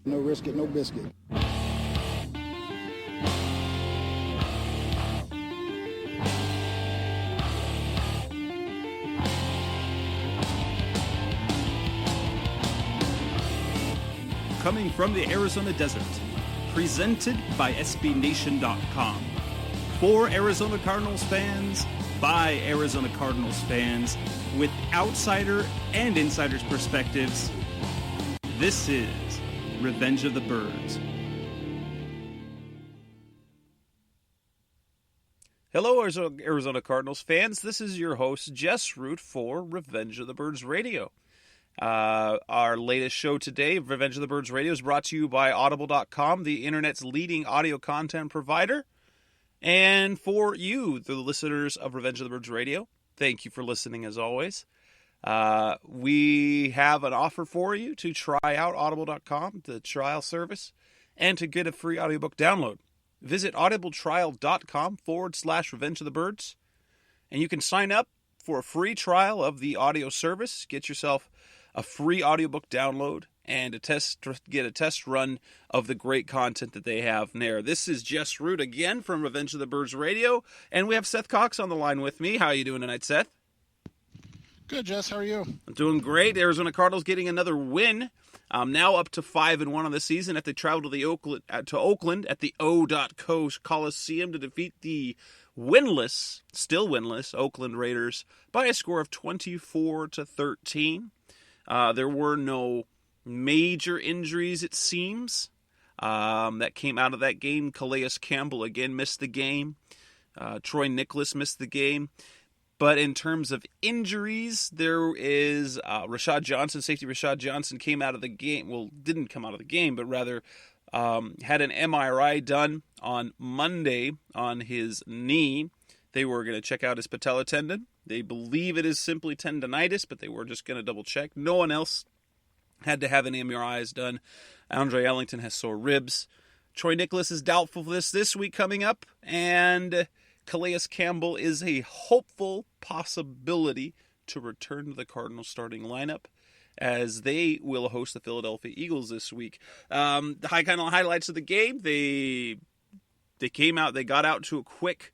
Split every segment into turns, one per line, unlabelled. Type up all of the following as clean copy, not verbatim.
No risk it, no biscuit.
Coming from the Arizona desert, presented by SBNation.com. For Arizona Cardinals fans, by Arizona Cardinals fans, with outsider and insider's perspectives, this is Revenge of the Birds. Hello, Arizona Cardinals fans. This is your host, Jess Root, for Revenge of the Birds Radio. Our latest show today, Revenge of the Birds Radio, is brought to you by Audible.com, the internet's leading audio content provider. And for you, the listeners of Revenge of the Birds Radio, thank you for listening as always. We have an offer for you to try out Audible.com, the trial service, and to get a free audiobook download. Visit audibletrial.com/Revenge of the Birds, and you can sign up for a free trial of the audio service. Get yourself a free audiobook download and get a test run of the great content that they have there. This is Jess Root again from Revenge of the Birds Radio, and we have Seth Cox on the line with me. How are you doing tonight, Seth?
Good, Jess. How are you?
I'm doing great. Arizona Cardinals getting another win. Now up to 5-1 on the season after they traveled to Oakland at the O.Co Coliseum to defeat the still winless Oakland Raiders by a score of 24-13. There were no major injuries, it seems, that came out of that game. Calais Campbell again missed the game. Troy Nicholas missed the game. But in terms of injuries, there is safety Rashad Johnson came out of the game. Well, didn't come out of the game, but rather had an MRI done on Monday on his knee. They were going to check out his patella tendon. They believe it is simply tendonitis, but they were just going to double check. No one else had to have any MRIs done. Andre Ellington has sore ribs. Troy Nicholas is doubtful for this week coming up, and Calais Campbell is a hopeful possibility to return to the Cardinals starting lineup as they will host the Philadelphia Eagles this week. The highlights of the game, they got out to a quick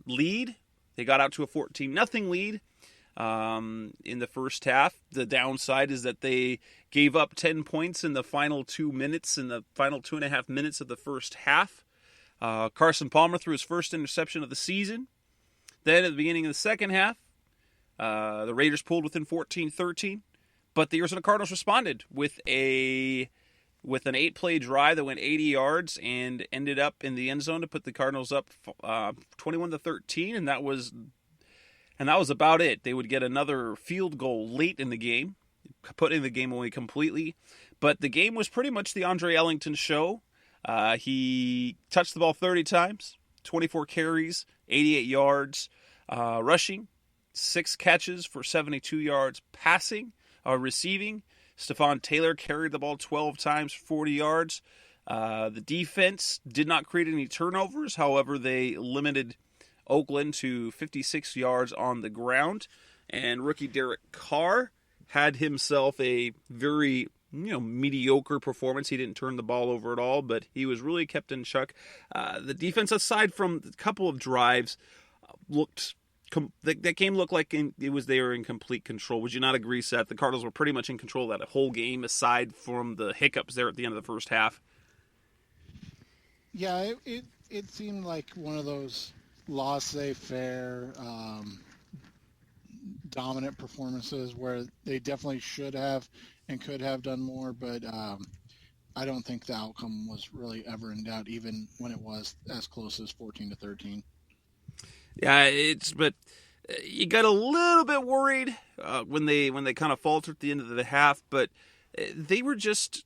lead. They got out to a 14-0 lead in the first half. The downside is that they gave up 10 points in the final 2 minutes, in the final 2.5 minutes of the first half. Carson Palmer threw his first interception of the season. Then at the beginning of the second half, the Raiders pulled within 14-13. But the Arizona Cardinals responded with an 8-play drive that went 80 yards and ended up in the end zone to put the Cardinals up 21-13, and that was about it. They would get another field goal late in the game, putting the game away completely. But the game was pretty much the Andre Ellington show. He touched the ball 30 times, 24 carries, 88 yards rushing, 6 catches for 72 yards receiving. Stephon Taylor carried the ball 12 times, 40 yards. The defense did not create any turnovers. However, they limited Oakland to 56 yards on the ground. And rookie Derek Carr had himself a very mediocre performance. He didn't turn the ball over at all, but he was really kept in check. The defense, aside from a couple of drives, that game looked like they were in complete control. Would you not agree, Seth? The Cardinals were pretty much in control of that whole game, aside from the hiccups there at the end of the first half.
Yeah, it seemed like one of those laissez-faire, dominant performances where they definitely should have and could have done more, but I don't think the outcome was really ever in doubt, even when it was as close as 14-13.
Yeah, but you got a little bit worried when they kind of faltered at the end of the half, but they were just,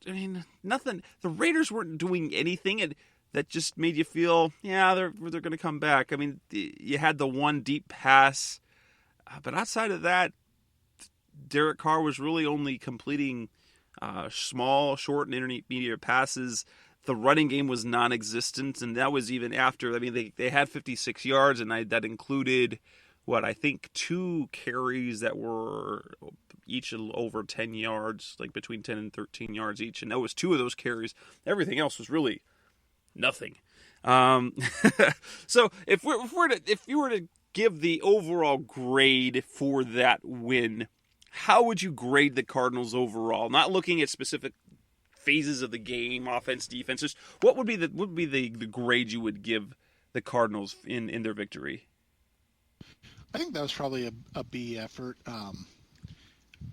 nothing. The Raiders weren't doing anything that just made you feel, they're going to come back. You had the one deep pass, but outside of that, Derek Carr was really only completing small, short, and intermediate passes. The running game was non-existent, and that was even after. They had 56 yards, and that included, 2 carries that were each over 10 yards, like between 10 and 13 yards each, and that was 2 of those carries. Everything else was really nothing. So if you were to give the overall grade for that win, how would you grade the Cardinals overall? Not looking at specific phases of the game, offense, defense. Just what would be the grade you would give the Cardinals in their victory?
I think that was probably a B effort.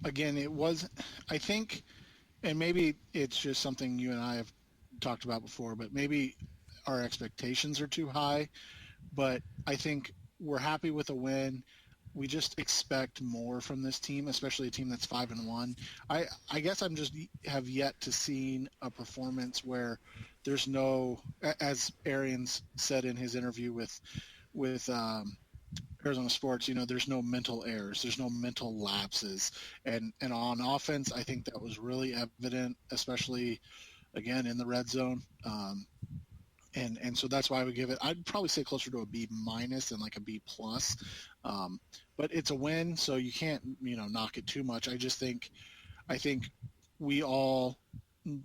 Again, it was, I think, and maybe it's just something you and I have talked about before, but maybe our expectations are too high. But I think we're happy with a win. We just expect more from this team, especially a team that's 5-1. I guess I'm just have yet to see a performance where there's no, as Arians said in his interview with Arizona Sports, there's no mental errors, there's no mental lapses, and on offense, I think that was really evident, especially again in the red zone. And so that's why I would give it, I'd probably say closer to a B- than like a B+. But it's a win, so you can't, knock it too much. I think we all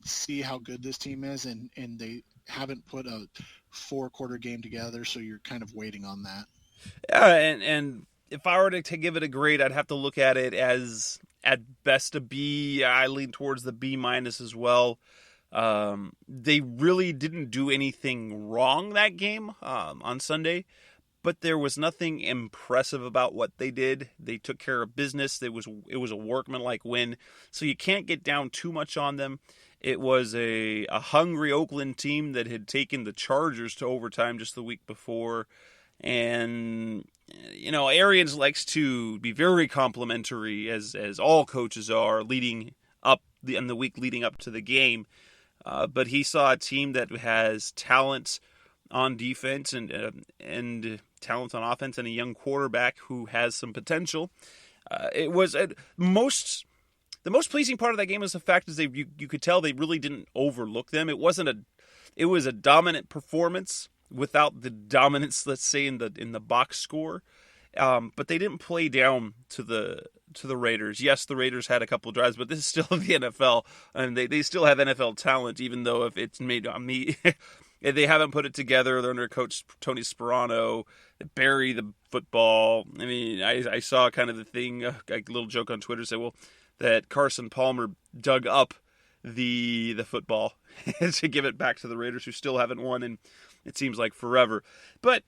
see how good this team is, and they haven't put a 4-quarter game together, so you're kind of waiting on that.
Yeah, and if I were to give it a grade, I'd have to look at it as at best a B. I lean towards the B- as well. They really didn't do anything wrong that game on Sunday, but there was nothing impressive about what they did. They took care of business. It was a workmanlike win, so you can't get down too much on them. It was a hungry Oakland team that had taken the Chargers to overtime just the week before, and Arians likes to be very complimentary, as all coaches are, leading up in the week leading up to the game. But he saw a team that has talent on defense and talent on offense, and a young quarterback who has some potential. It was the most pleasing part of that game was the fact is you could tell they really didn't overlook them. It was a dominant performance without the dominance, let's say, in the box score. But they didn't play down to the Raiders. Yes, the Raiders had a couple of drives, but this is still the NFL, and they still have NFL talent, even though if it's made on me, they haven't put it together. They're under Coach Tony Sperano. They bury the football. I mean, I saw kind of the thing, a little joke on Twitter, say, well, that Carson Palmer dug up the football to give it back to the Raiders, who still haven't won in, it seems like, forever. But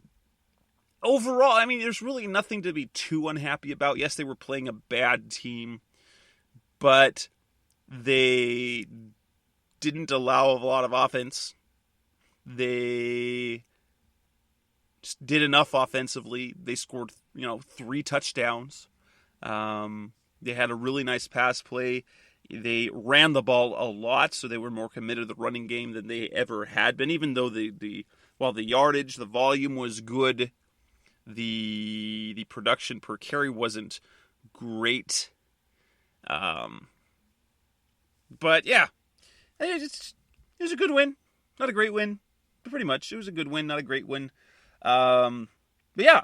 overall, I mean, there's really nothing to be too unhappy about. Yes, they were playing a bad team, but they didn't allow a lot of offense. They just did enough offensively. They scored, 3 touchdowns. They had a really nice pass play. They ran the ball a lot, so they were more committed to the running game than they ever had been, even though the yardage, the volume was good. The production per carry wasn't great. But yeah, it was a good win. Not a great win, but pretty much. It was a good win, not a great win. But yeah,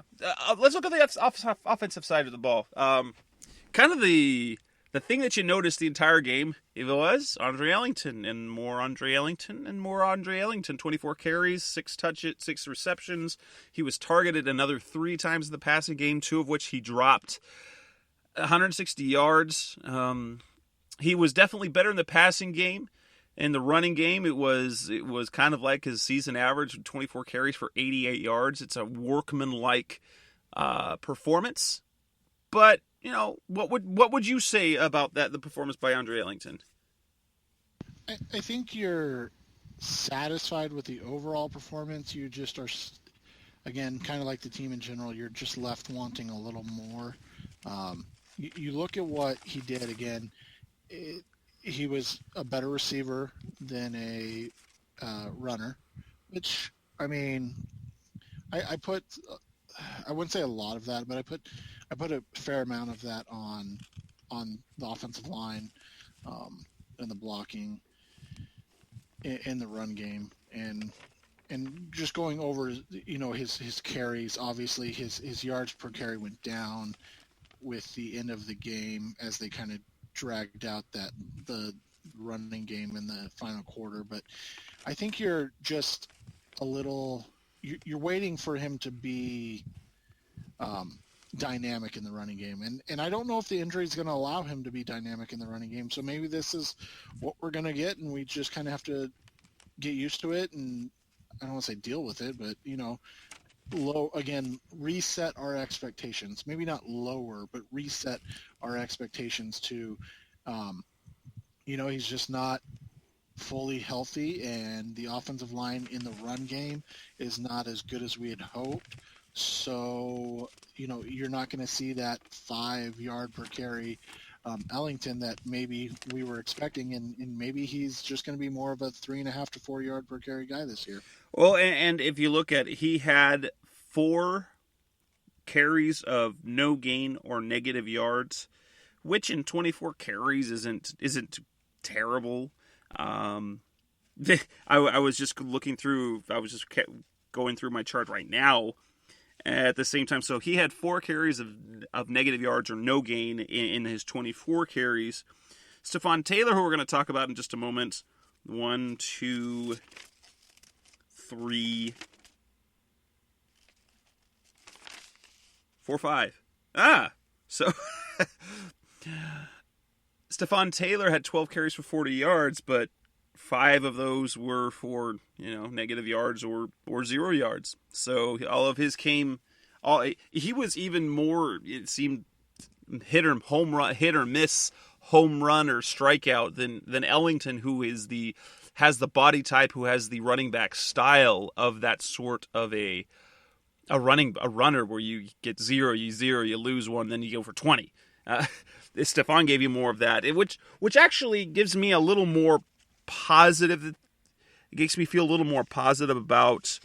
let's look at the offensive side of the ball. Kind of the thing that you noticed the entire game, it was Andre Ellington and more Andre Ellington and more Andre Ellington. 24 carries, 6 touches, 6 receptions. He was targeted another 3 times in the passing game, 2 of which he dropped. 160 yards. He was definitely better in the passing game. In the running game, it was kind of like his season average, 24 carries for 88 yards. It's a workmanlike performance. But what would you say about the performance by Andre Ellington?
I think you're satisfied with the overall performance. You just are, again, kind of like the team in general. You're just left wanting a little more. You look at what he did again. He was a better receiver than a runner, which, I mean, I wouldn't say a lot of that, but I put a fair amount of that on the offensive line, and the blocking in the run game, and just going over his carries. Obviously his yards per carry went down. with the end of the game as they kind of dragged out the running game in the final quarter. But I think you're just a little you're waiting for him to be dynamic in the running game, and I don't know if the injury is going to allow him to be dynamic in the running game. So maybe this is what we're going to get, and we just kind of have to get used to it, and I don't want to say deal with it, but reset our expectations. Maybe not lower, but reset our expectations to, he's just not fully healthy, and the offensive line in the run game is not as good as we had hoped. So, you're not going to see that 5-yard per carry Ellington that maybe we were expecting, and maybe he's just going to be more of a 3.5 to 4-yard per carry guy this year.
Well, and if you look at it, he had 4 carries of no gain or negative yards, which in 24 carries isn't terrible. I was just looking through. I was just going through my chart right now. At the same time, so he had 4 carries of negative yards or no gain in his 24 carries. Stephon Taylor, who we're going to talk about in just a moment, 1, 2, 3, 4, 5. So Stephon Taylor had 12 carries for 40 yards, but 5 of those were for negative yards or 0 yards. So all of his came. He was even more. It seemed hit or miss home run or strikeout than Ellington, who has the body type, who has the running back style of that sort of a runner where you get 0, you lose 1, then you go for 20. Stephon gave you more of that, which actually gives me a little more positive. It makes me feel a little more positive about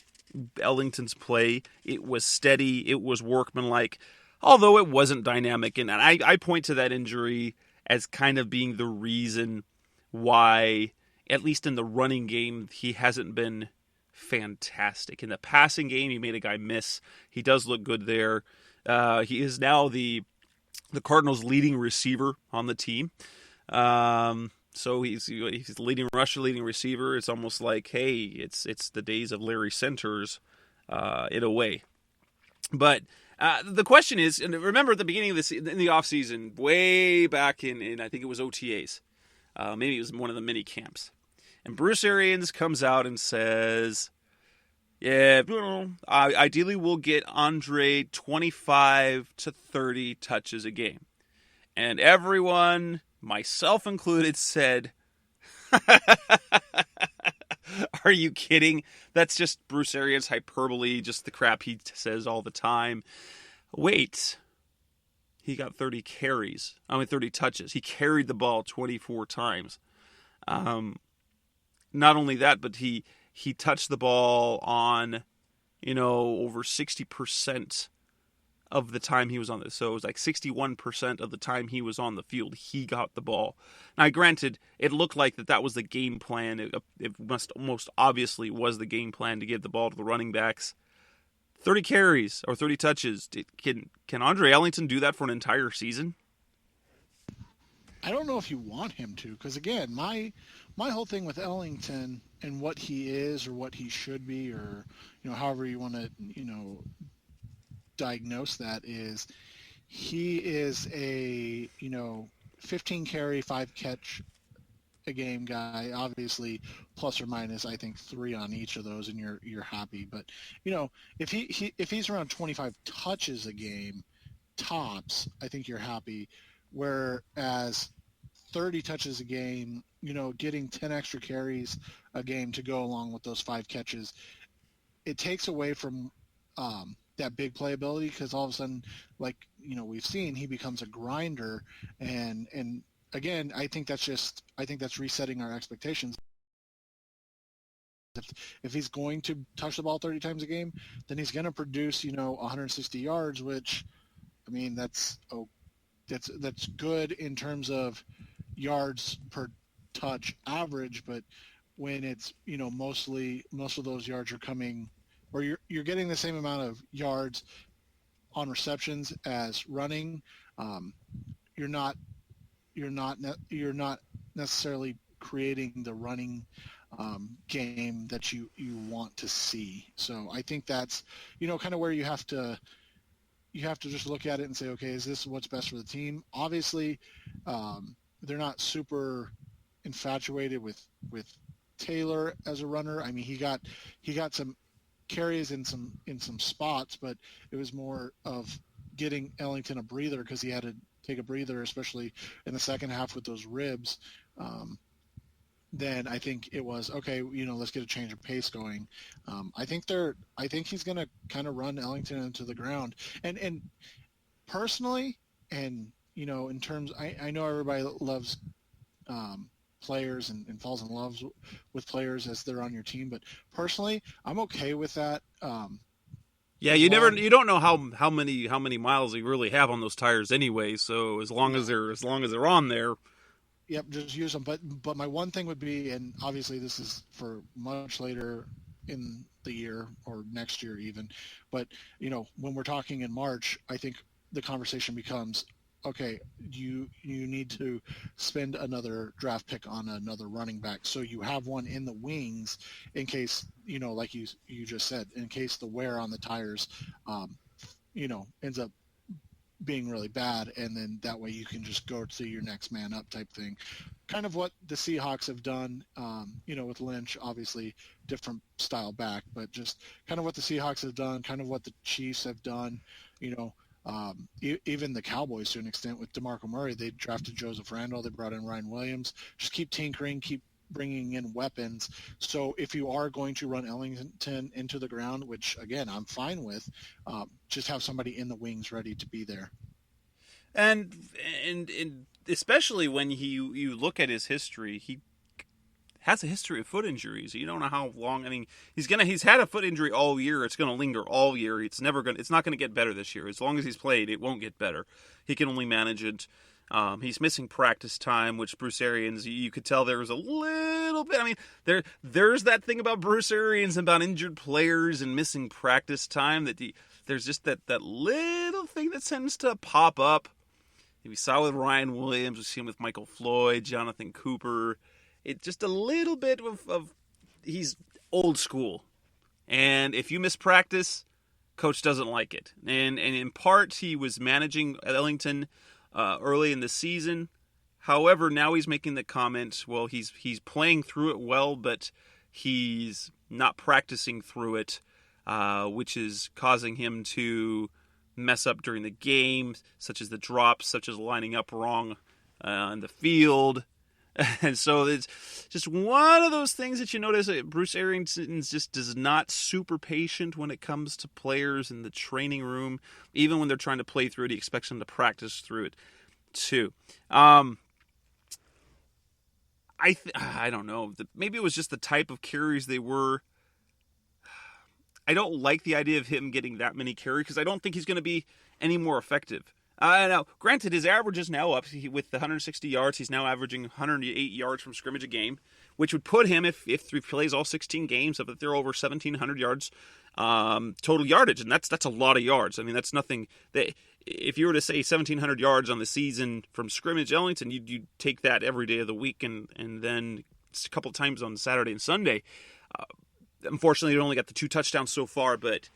Ellington's play. It was steady. It was workmanlike, although it wasn't dynamic. And I point to that injury as kind of being the reason why, at least in the running game, he hasn't been fantastic. In the passing game, he made a guy miss. He does look good there. He is now the Cardinals' leading receiver on the team. So he's the leading rusher, leading receiver. It's almost like, hey, it's the days of Larry Centers in a way. But the question is, and remember at the beginning of this, in the offseason, way back in I think it was OTAs, maybe it was one of the mini camps, and Bruce Arians comes out and says, yeah, ideally we'll get Andre 25 to 30 touches a game. And everyone, myself included, said, are you kidding? That's just Bruce Arians' hyperbole, just the crap he says all the time. Wait, he got 30 touches. He carried the ball 24 times. Not only that, but he touched the ball on, over 60% of the time he was on this. So it was like 61% of the time he was on the field, he got the ball. Now, granted, it looked like that was the game plan. It most obviously was the game plan to give the ball to the running backs. 30 carries or 30 touches. Can Andre Ellington do that for an entire season?
I don't know if you want him to, because again, my whole thing with Ellington and what he is or what he should be, or however you want to diagnose that, is he is a 15 carry 5 catch a game guy, obviously plus or minus I think 3 on each of those, and you're happy. But if he's around 25 touches a game tops, I think you're happy. Whereas 30 touches a game, getting 10 extra carries a game to go along with those 5 catches, it takes away from that big playability, because all of a sudden, like we've seen, he becomes a grinder, and again, I think that's resetting our expectations. If he's going to touch the ball 30 times a game, then he's going to produce 160 yards, which, I mean, that's good in terms of yards per touch average, but when it's most of those yards are coming, or you're getting the same amount of yards on receptions as running, you're not necessarily creating the running game that you want to see. So I think that's kind of where you have to just look at it and say, okay, is this what's best for the team? Obviously, they're not super infatuated with Taylor as a runner. I mean, he got some carries in some spots, but it was more of getting Ellington a breather because he had to take a breather, especially in the second half with those ribs. Then I think it was okay. Let's get a change of pace going. I think he's going to kind of run Ellington into the ground. And personally, and in terms, I know everybody loves players and falls in love with players as they're on your team, but personally, I'm okay with that.
Yeah, you don't know how many miles you really have on those tires anyway. So as long as they're on there.
Yep, just use them. But my one thing would be, and obviously this is for much later in the year or next year even, but when we're talking in March, I think the conversation becomes, okay, you need to spend another draft pick on another running back, so you have one in the wings in case like you just said, in case the wear on the tires, ends up being really bad, and then that way you can just go to your next man up type thing. Kind of what the Seahawks have done, with Lynch, obviously different style back, but just kind of what the Seahawks have done, kind of what the Chiefs have done, even the Cowboys to an extent with DeMarco Murray. They drafted Joseph Randall, they brought in Ryan Williams, just keep tinkering, keep bringing in weapons. So if you are going to run Ellington into the ground, which again I'm fine with, just have somebody in the wings ready to be there.
And especially when you look at his history, he has a history of foot injuries. You don't know how long. I mean, he's had a foot injury all year. It's going to linger all year. It's not going to get better this year. As long as he's played, it won't get better. He can only manage it. He's missing practice time, which Bruce Arians, you could tell there was a little bit. I mean, there's that thing about Bruce Arians and about injured players and missing practice time that there's just that little thing that tends to pop up. We saw with Ryan Williams, we see him with Michael Floyd, Jonathan Cooper. It's just a little bit of he's old school. And if you miss practice, coach doesn't like it. And in part, he was managing Ellington early in the season. However, now he's making the comment, well, he's playing through it well, but he's not practicing through it, which is causing him to mess up during the game, such as the drops, such as lining up wrong in the field. And so it's just one of those things that you notice that Bruce Arians just is not super patient when it comes to players in the training room. Even when they're trying to play through it, he expects them to practice through it too. I don't know. Maybe it was just the type of carries they were. I don't like the idea of him getting that many carries because I don't think he's going to be any more effective. Now, granted, his average is now up with the 160 yards. He's now averaging 108 yards from scrimmage a game, which would put him, if he plays all 16 games, up there over 1,700 yards total yardage, and that's a lot of yards. I mean, that's nothing. If you were to say 1,700 yards on the season from scrimmage, Ellington, you'd take that every day of the week, and then a couple times on Saturday and Sunday. Unfortunately, he only got the 2 touchdowns so far, but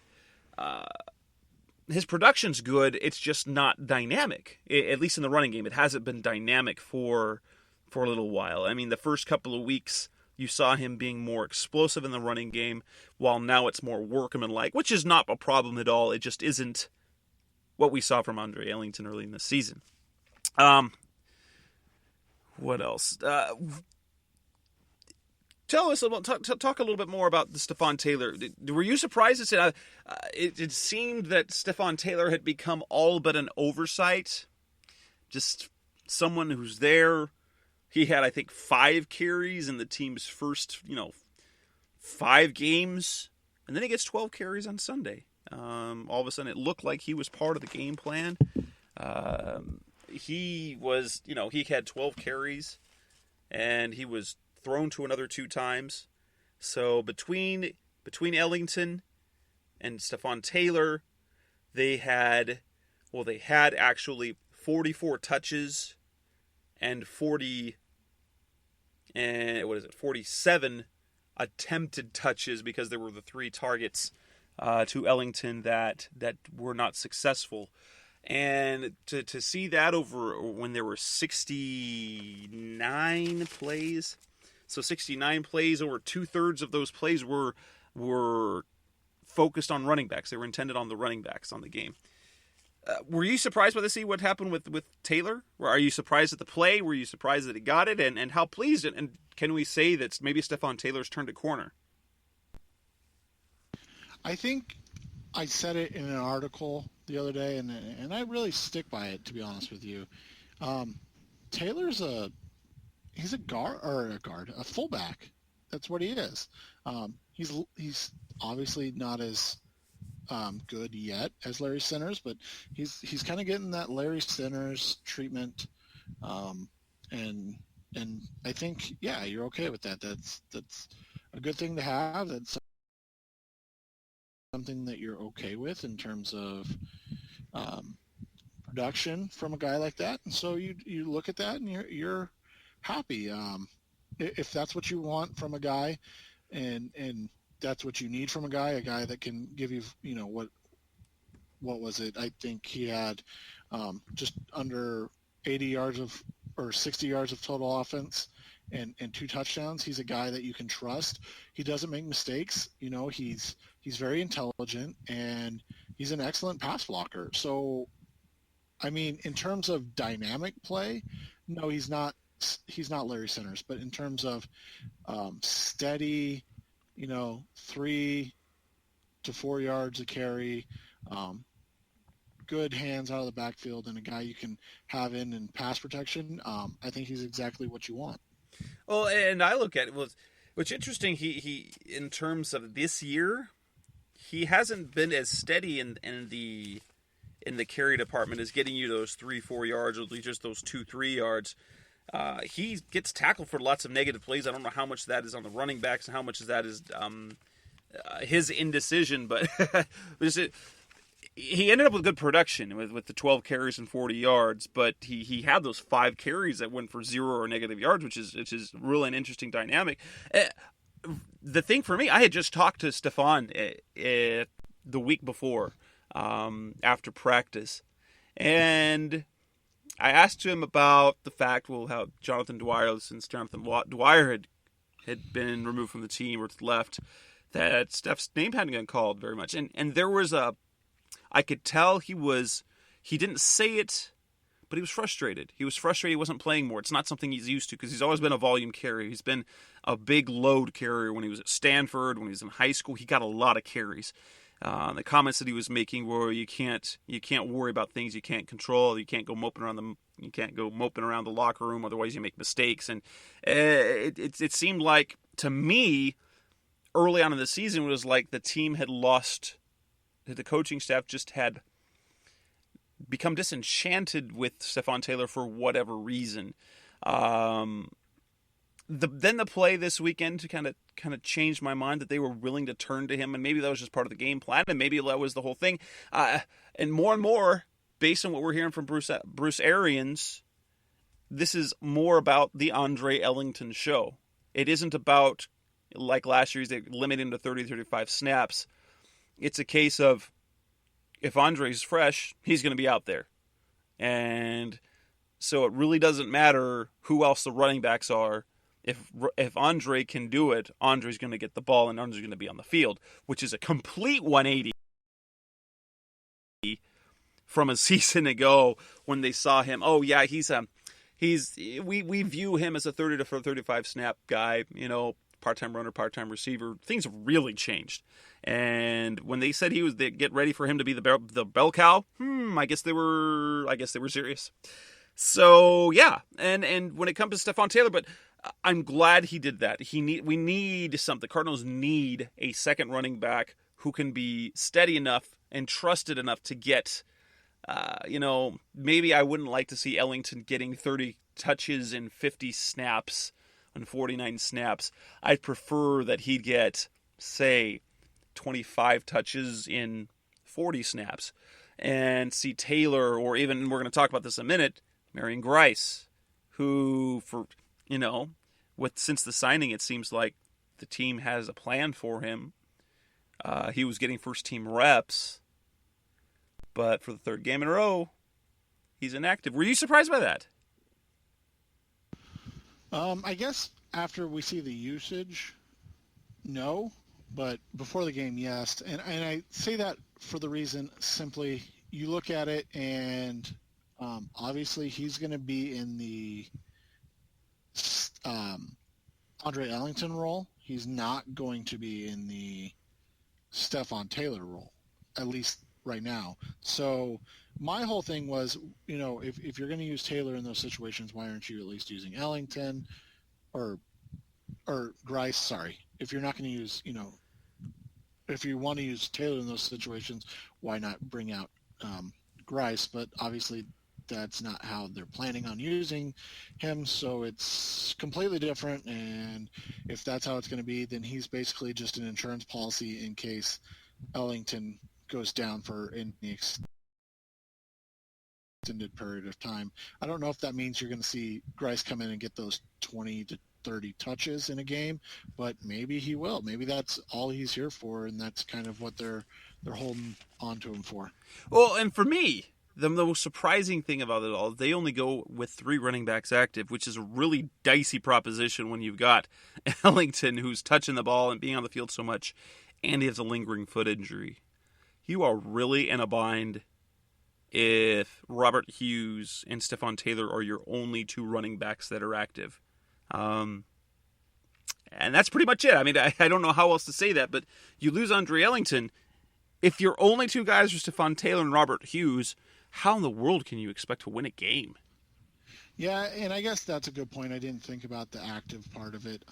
his production's good. It's just not dynamic, at least in the running game. It hasn't been dynamic for a little while. I mean, the first couple of weeks, you saw him being more explosive in the running game, while now it's more workmanlike, which is not a problem at all. It just isn't what we saw from Andre Ellington early in the season. What else? Tell us about talk a little bit more about the Stephon Taylor. Were you surprised? It seemed that Stephon Taylor had become all but an oversight, just someone who's there. He had, I think, 5 carries in the team's first, 5 games, and then he gets 12 carries on Sunday. All of a sudden, it looked like he was part of the game plan. He was, he had 12 carries, and he was thrown to another 2 times. So between Ellington and Stephon Taylor, they had actually 44 touches and 47 attempted touches, because there were the 3 targets to Ellington that were not successful. And to see that over when there were 69 plays, so 69 plays, over 2/3 of those plays were focused on running backs. They were intended on the running backs on the game. Were you surprised by to see what happened with Taylor? Are you surprised at the play? Were you surprised that he got it? And how pleased? And can we say that maybe Stephon Taylor's turned a corner?
I think I said it in an article the other day, and I really stick by it, to be honest with you. Taylor's he's a fullback. That's what he is. He's obviously not as good yet as Larry Centers, but he's kind of getting that Larry Centers treatment, and I think you're okay with that. That's a good thing to have. That's something that you're okay with in terms of production from a guy like that, and so you look at that and you're happy. If that's what you want from a guy, and that's what you need from a guy that can give you, what was it? I think he had just under 80 yards or 60 yards of total offense and 2 touchdowns. He's a guy that you can trust. He doesn't make mistakes. He's very intelligent, and he's an excellent pass blocker. So, I mean, in terms of dynamic play, no, he's not Larry Centers, but in terms of steady, 3 to 4 yards a carry, good hands out of the backfield, and a guy you can have in pass protection, I think he's exactly what you want.
Well, and I look at it, what's interesting, he in terms of this year, he hasn't been as steady in the carry department as getting you those 3-4 yards, or just those 2-3 yards. He gets tackled for lots of negative plays. I don't know how much of that is on the running backs and how much of that is his indecision, but he ended up with good production with the 12 carries and 40 yards, but he had those 5 carries that went for 0 or negative yards, which is really an interesting dynamic. The thing for me, I had just talked to Stephon the week before after practice, and I asked him about the fact, how Jonathan Dwyer, since Jonathan Dwyer had been removed from the team or left, that Steph's name hadn't been called very much. And there was I could tell he didn't say it, but he was frustrated. He was frustrated he wasn't playing more. It's not something he's used to, because he's always been a volume carrier. He's been a big load carrier when he was at Stanford, when he was in high school. He got a lot of carries. The comments that he was making were, you can't worry about things you can't control. You can't go moping around the locker room, otherwise you make mistakes. And it seemed like, to me, early on in the season, it was like the team had lost. The coaching staff just had become disenchanted with Stephon Taylor for whatever reason. Then the play this weekend to kind of changed my mind, that they were willing to turn to him, and maybe that was just part of the game plan, and maybe that was the whole thing. And more, based on what we're hearing from Bruce Arians, this is more about the Andre Ellington show. It isn't about, like last year, they limited him to 30-35 snaps. It's a case of, if Andre's fresh, he's going to be out there. And so it really doesn't matter who else the running backs are. If Andre can do it, Andre's going to get the ball, and Andre's going to be on the field, which is a complete 180 from a season ago when they saw him. Oh yeah, we view him as a 30 to 35 snap guy, part-time runner, part-time receiver. Things have really changed. And when they said they get ready for him to be the bell cow, I guess they were serious. So yeah, and when it comes to Stephon Taylor, but I'm glad he did that. We need something. The Cardinals need a second running back who can be steady enough and trusted enough to get, maybe I wouldn't like to see Ellington getting 30 touches in 50 snaps and 49 snaps. I'd prefer that he'd get, say, 25 touches in 40 snaps. and see Taylor, or even, we're going to talk about this in a minute, Marion Grice, who, since the signing, it seems like the team has a plan for him. He was getting first team reps, but for the third game in a row, he's inactive. Were you surprised by that?
I guess after we see the usage, no, but before the game, yes. And I say that for the reason simply you look at it, and obviously he's going to be in the Andre Ellington role. He's not going to be in the Stephon Taylor role, at least right now. So my whole thing was, if you're going to use Taylor in those situations, why aren't you at least using Ellington or Grice? Sorry, if you're not going to use, if you want to use Taylor in those situations, why not bring out Grice? But obviously that's not how they're planning on using him, so it's completely different. And if that's how it's going to be, then he's basically just an insurance policy in case Ellington goes down for any extended period of time. I don't know if that means you're going to see Grice come in and get those 20 to 30 touches in a game, but maybe he will. Maybe that's all he's here for, and that's kind of what they're holding on to him for.
Well, and for me, the most surprising thing about it all, they only go with 3 running backs active, which is a really dicey proposition when you've got Ellington, who's touching the ball and being on the field so much, and he has a lingering foot injury. You are really in a bind if Robert Hughes and Stephon Taylor are your only 2 running backs that are active. And that's pretty much it. I mean, I don't know how else to say that, but you lose Andre Ellington. If your only 2 guys are Stephon Taylor and Robert Hughes, how in the world can you expect to win a game?
Yeah, and I guess that's a good point. I didn't think about the active part of it.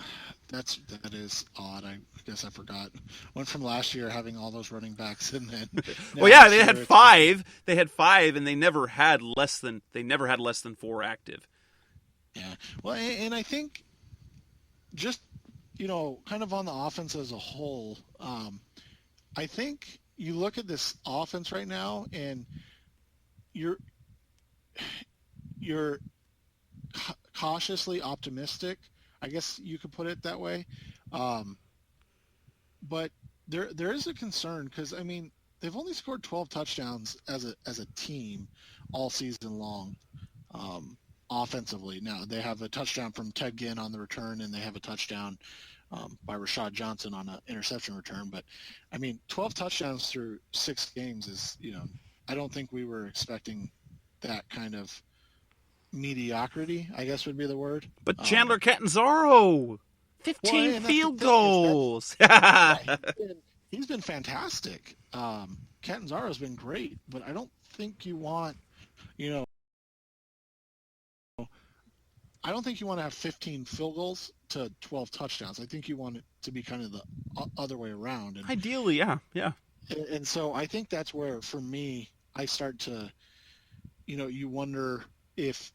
That is odd. I guess I forgot. Went from last year having all those running backs, and then
well, yeah, they had 5. They had 5, and they never had less than 4 active.
Yeah. Well, and I think just kind of on the offense as a whole, I think you look at this offense right now, and you're cautiously optimistic, I guess you could put it that way. But there is a concern because, I mean, they've only scored 12 touchdowns as a team all season long, offensively. Now, they have a touchdown from Ted Ginn on the return, and they have a touchdown by Rashad Johnson on an interception return. But, I mean, 12 touchdowns through 6 games is, I don't think we were expecting that kind of mediocrity, I guess would be the word.
But Chandler Catanzaro, 15 field goals.
He's been fantastic. Catanzaro's been great, but I don't think you want, I don't think you want to have 15 field goals to 12 touchdowns. I think you want it to be kind of the other way around. And,
ideally, yeah.
And so I think that's where, for me, I start to, you wonder if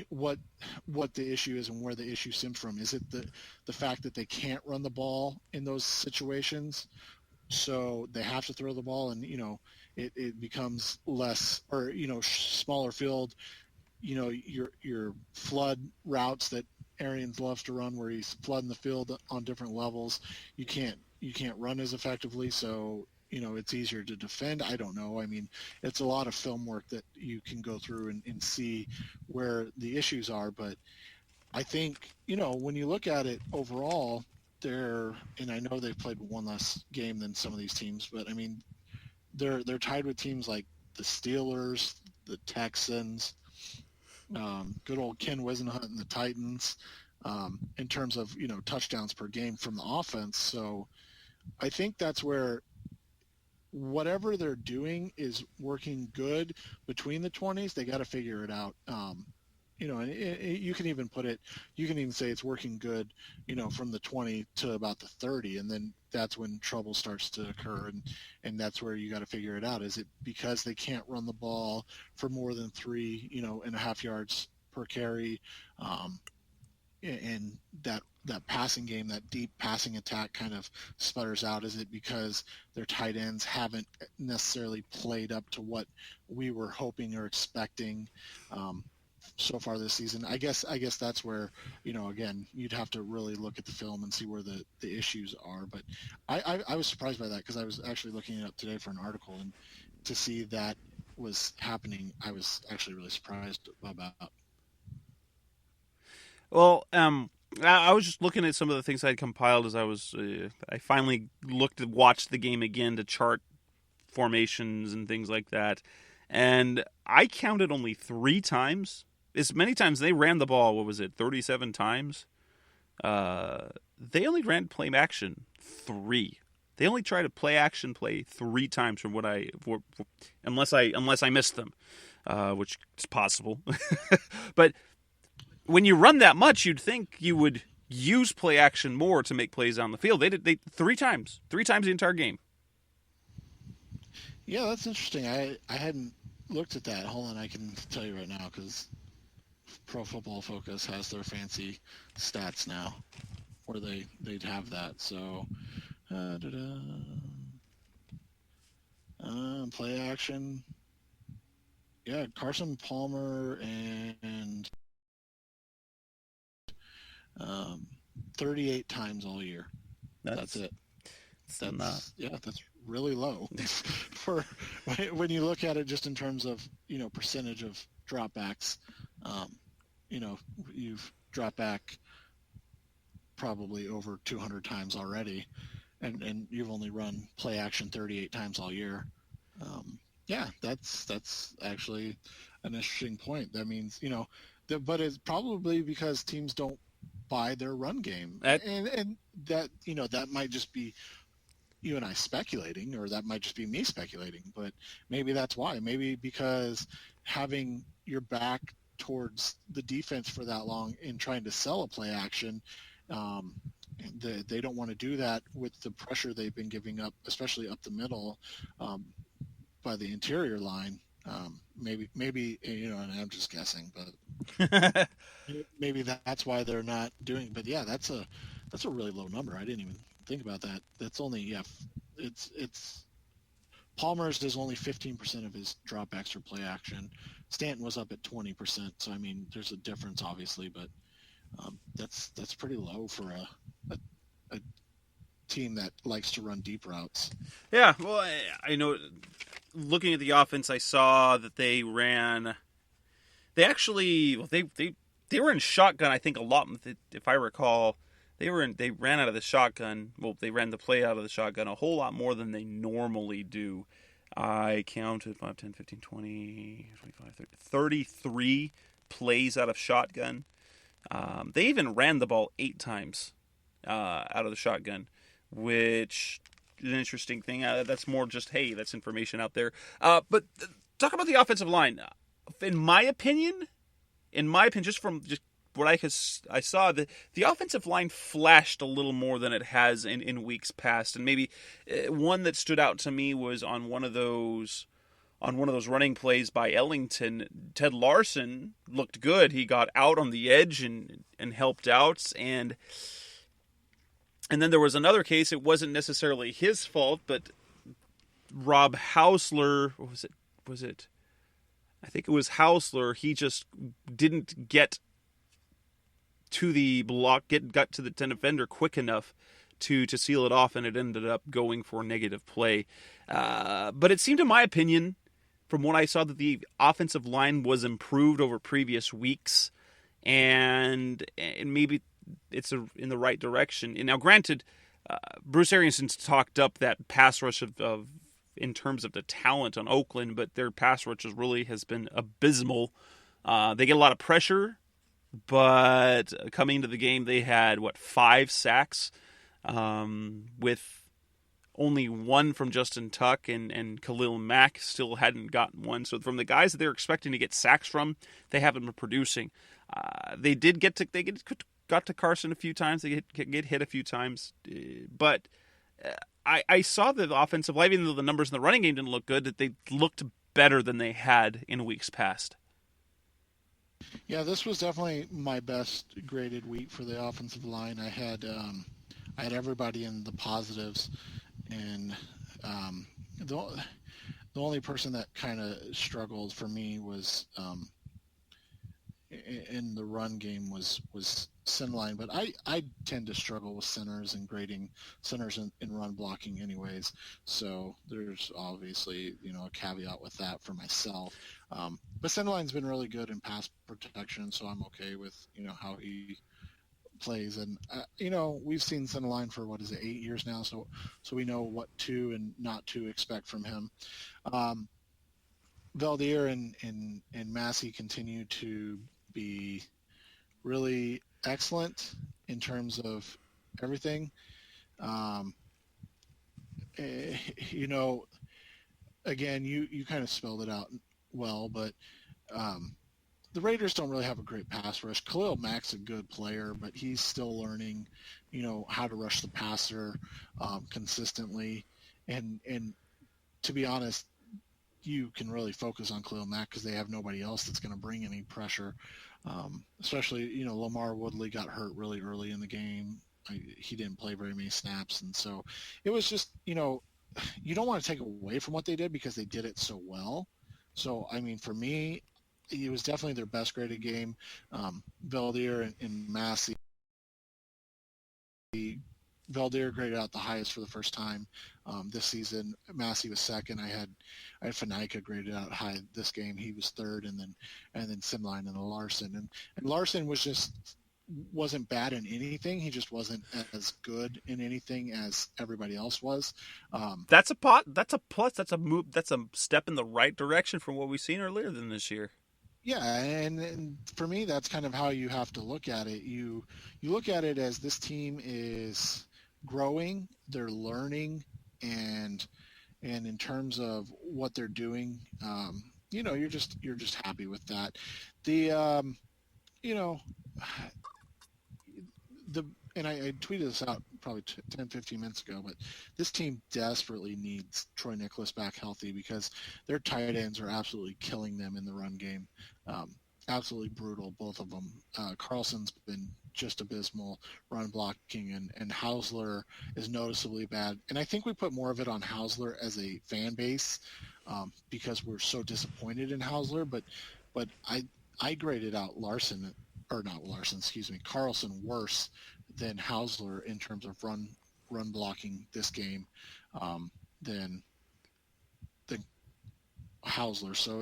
what the issue is and where the issue stems from. Is it the fact that they can't run the ball in those situations, so they have to throw the ball, and it becomes less, or smaller field. Your flood routes that Arians loves to run, where he's flooding the field on different levels. You can't run as effectively, so it's easier to defend. I don't know. I mean, it's a lot of film work that you can go through and see where the issues are. But I think, when you look at it overall, and I know they've played one less game than some of these teams, but I mean, they're tied with teams like the Steelers, the Texans, good old Ken Wisenhunt and the Titans, in terms of, touchdowns per game from the offense. So I think that's where whatever they're doing is working good between the 20s. They got to figure it out. And you can even say it's working good, from the 20 to about the 30. And then that's when trouble starts to occur. And that's where you got to figure it out. Is it because they can't run the ball for more than 3.5 yards per carry? And that passing game, that deep passing attack kind of sputters out? Is it because their tight ends haven't necessarily played up to what we were hoping or expecting so far this season? I guess that's where, again, you'd have to really look at the film and see where the issues are. But I was surprised by that, because I was actually looking it up today for an article, and to see that was happening, I was actually really surprised about.
Well, I was just looking at some of the things I'd compiled as I finally watched the game again to chart formations and things like that. And I counted only 3 times. As many times they ran the ball, 37 times? They only ran play action 3. They only tried to play 3 times from unless I missed them, which is possible. But when you run that much, you'd think you would use play action more to make plays on the field. They 3 times the entire game.
Yeah, that's interesting. I hadn't looked at that. Hold on, I can tell you right now, because Pro Football Focus has their fancy stats now, where they'd have that. So, play action. Yeah, Carson Palmer and 38 times all year. That's it. That's really low for when you look at it just in terms of percentage of dropbacks. You've dropped back probably over 200 times already, and you've only run play action 38 times all year. That's actually an interesting point. That means but it's probably because teams don't buy their run game, and that that might just be you and I speculating, or that might just be me speculating, but maybe that's why. Maybe because having your back towards the defense for that long and trying to sell a play action, they don't want to do that with the pressure they've been giving up, especially up the middle by the interior line. Maybe and I'm just guessing, but maybe that's why they're not doing. But yeah, that's a really low number. I didn't even think about that. That's only it's Palmer's is only 15% of his dropbacks for play action. Stanton was up at 20%. So I mean, there's a difference obviously, but that's pretty low for a team that likes to run deep routes.
Yeah, well, I know. Looking at the offense, I saw that they ran. They actually, they were in shotgun. I think a lot, if I recall. They ran out of the shotgun. Well, they ran the play out of the shotgun a whole lot more than they normally do. I counted 5, 10, 15, 20, 25, 30, 33 plays out of shotgun. They even ran the ball 8 times out of the shotgun, which is an interesting thing. That's more just, hey, that's information out there. But talk about the offensive line. In my opinion, just what I saw, the offensive line flashed a little more than it has in weeks past, and maybe one that stood out to me was on one of those running plays by Ellington. Ted Larson looked good. He got out on the edge and helped out, and then there was another case. It wasn't necessarily his fault, but Rob Hausler, what was it? I think it was Hausler. He just didn't get to the block, got to the defender quick enough to seal it off, and it ended up going for a negative play. But it seemed, in my opinion, from what I saw, that the offensive line was improved over previous weeks, and maybe it's in the right direction. And now, granted, Bruce Arianson's talked up that pass rush of in terms of the talent on Oakland, but their pass rush has been abysmal. They get a lot of pressure, but coming into the game, they had 5 sacks, with only 1 from Justin Tuck, and Khalil Mack still hadn't gotten one. So from the guys that they're expecting to get sacks from, they haven't been producing. They got to Carson a few times. They get hit a few times, but I saw the offensive line, even though the numbers in the running game didn't look good, that they looked better than they had in weeks past.
Yeah, this was definitely my best graded week for the offensive line. I had everybody in the positives, and um, the the only person that kind of struggled for me was in the run game was center line, but I tend to struggle with centers and grading centers in run blocking anyways. So there's obviously a caveat with that for myself. But center line's been really good in pass protection, so I'm okay with how he plays. And we've seen center line for what is it 8 years now, so we know what to and not to expect from him. Um, Valdir and Massey continue to be really excellent in terms of everything. Um, eh, you know, Again, you kind of spelled it out well, but um, the Raiders don't really have a great pass rush. Khalil Mack's a good player, but he's still learning, how to rush the passer consistently. And to be honest, you can really focus on Khalil Mack because they have nobody else that's going to bring any pressure. Especially, Lamar Woodley got hurt really early in the game. He didn't play very many snaps, and so it was just, you don't want to take away from what they did because they did it so well. So, I mean, for me, it was definitely their best graded game. Valdir and Massey. Valdir graded out the highest for the first time this season. Massey was second. I had Fanica graded out high this game. He was third, and then Simline and Larson. And Larson wasn't bad in anything. He just wasn't as good in anything as everybody else was.
That's a pot. That's a plus. That's a move. That's a step in the right direction from what we've seen earlier than this year.
Yeah, and for me, that's kind of how you have to look at it. You look at it as this team is growing, they're learning, and in terms of what they're doing, you're just happy with that. The you know the and I tweeted this out probably 10, 15 minutes ago, but this team desperately needs Troy Nicholas back healthy because their tight ends are absolutely killing them in the run game. Absolutely brutal, both of them. Carlson's been just abysmal run blocking, and Hausler is noticeably bad. And I think we put more of it on Hausler as a fan base because we're so disappointed in Hausler. But I graded out Larson, or not Larson, excuse me, Carlson worse than Hausler in terms of run blocking this game than Hausler. So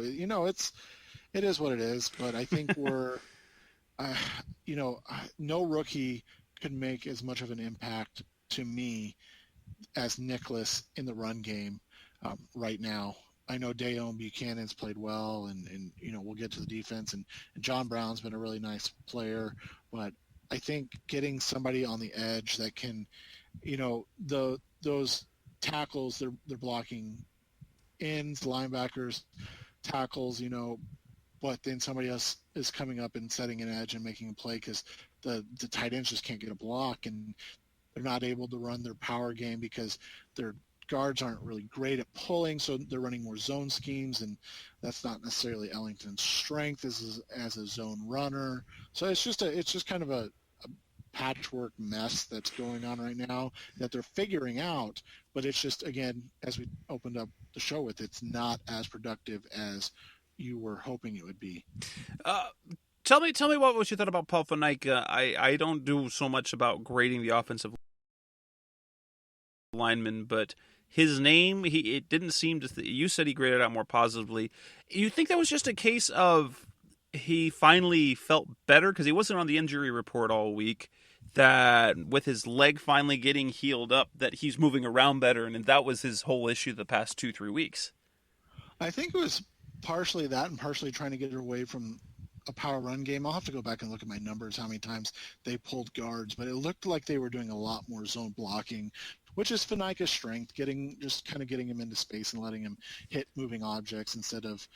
it is what it is. But I think we're no rookie could make as much of an impact to me as Nicholas in the run game right now. I know Dayon Buchanan's played well, and we'll get to the defense, and John Brown's been a really nice player, but I think getting somebody on the edge that can, those tackles they're blocking ends, linebackers, tackles, but then somebody else is coming up and setting an edge and making a play because the tight ends just can't get a block, and they're not able to run their power game because their guards aren't really great at pulling, so they're running more zone schemes, and that's not necessarily Ellington's strength as a zone runner. So it's just kind of a patchwork mess that's going on right now that they're figuring out, but it's just, again, as we opened up the show with, it's not as productive as you were hoping it would be.
Tell me what you thought about Paul Fanica. I don't do so much about grading the offensive lineman, but his name, it didn't seem to. You said he graded out more positively. You think that was just a case of he finally felt better because he wasn't on the injury report all week? That with his leg finally getting healed up, that he's moving around better, and that was his whole issue the past 2-3 weeks.
I think it was partially that and partially trying to get away from a power run game. I'll have to go back and look at my numbers, how many times they pulled guards, but it looked like they were doing a lot more zone blocking, which is Fanica's strength, getting him into space and letting him hit moving objects instead of,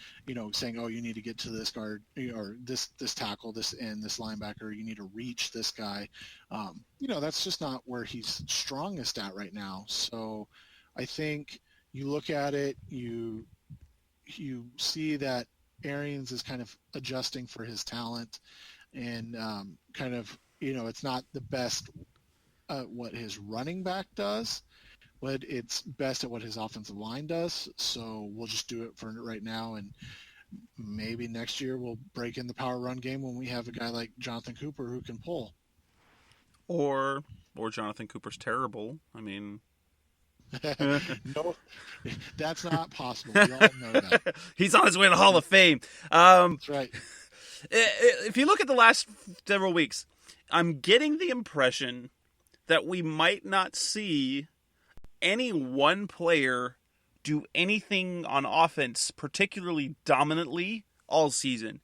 saying, oh, you need to get to this guard or this tackle, this end, this linebacker, you need to reach this guy. That's just not where he's strongest at right now. So I think you look at it, you see that Arians is kind of adjusting for his talent and kind of, it's not the best what his running back does, but it's best at what his offensive line does. So we'll just do it for right now, and maybe next year we'll break in the power run game when we have a guy like Jonathan Cooper who can pull.
Or Jonathan Cooper's terrible. I mean,
no, that's not possible. We all know that.
He's on his way to the Hall of Fame.
That's right.
If you look at the last several weeks, I'm getting the impression that we might not see any one player do anything on offense particularly dominantly all season.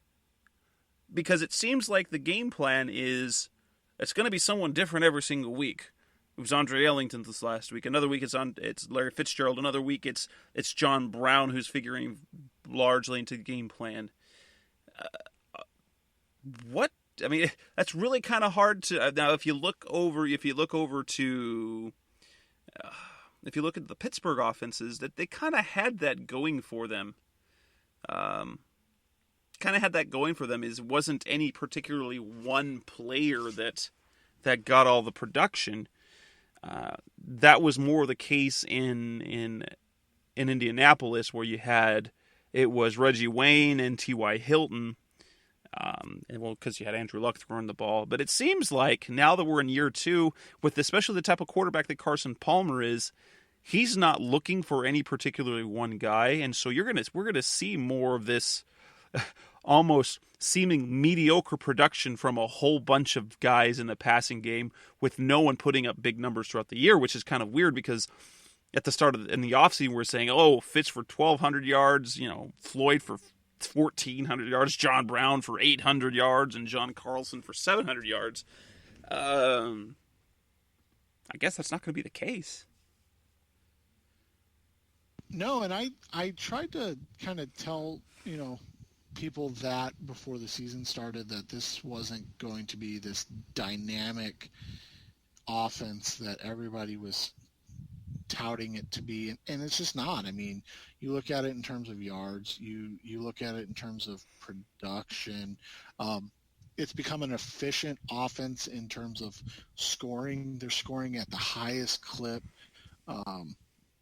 Because it seems like the game plan is it's going to be someone different every single week. It was Andre Ellington this last week. Another week it's Larry Fitzgerald. Another week it's John Brown who's figuring largely into the game plan. That's really kind of hard to now. If you look at the Pittsburgh offenses, that they kind of had that going for them. Is wasn't any particularly one player that got all the production. That was more the case in Indianapolis, where it was Reggie Wayne and T.Y. Hilton. Because you had Andrew Luck throwing the ball. But it seems like now that we're in year 2, with especially the type of quarterback that Carson Palmer is, he's not looking for any particularly one guy, and so we're gonna see more of this almost seeming mediocre production from a whole bunch of guys in the passing game, with no one putting up big numbers throughout the year, which is kind of weird because at the start in the offseason we're saying, Fitz for 1,200 yards, Floyd for 1,400 yards, John Brown for 800 yards, and John Carlson for 700 yards. I guess that's not going to be the case.
No, and I tried to kind of tell, people that before the season started that this wasn't going to be this dynamic offense that everybody was touting it to be, and it's just not. I mean, you look at it in terms of yards, you look at it in terms of production. It's become an efficient offense in terms of scoring. They're scoring at the highest clip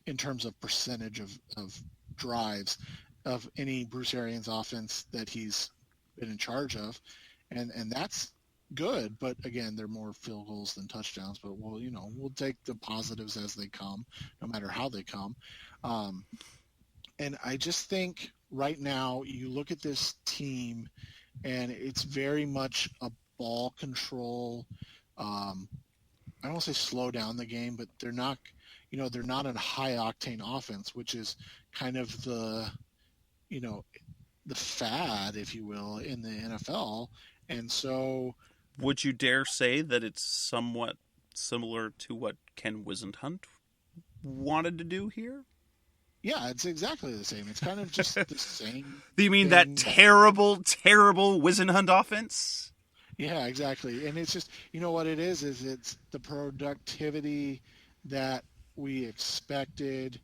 in terms of percentage of drives of any Bruce Arians offense that he's been in charge of, and that's good. But again, they're more field goals than touchdowns. But we'll take the positives as they come, no matter how they come. And I just think right now you look at this team, and it's very much a ball control. I don't want to say slow down the game, but they're not. They're not a high octane offense, which is kind of the fad, if you will, in the NFL. And so,
would you dare say that it's somewhat similar to what Ken Wisenhunt wanted to do here?
Yeah, it's exactly the same. It's kind of just the same.
Do you mean that terrible Wisenhunt offense?
Yeah, exactly. And it's just, what it is it's the productivity that we expected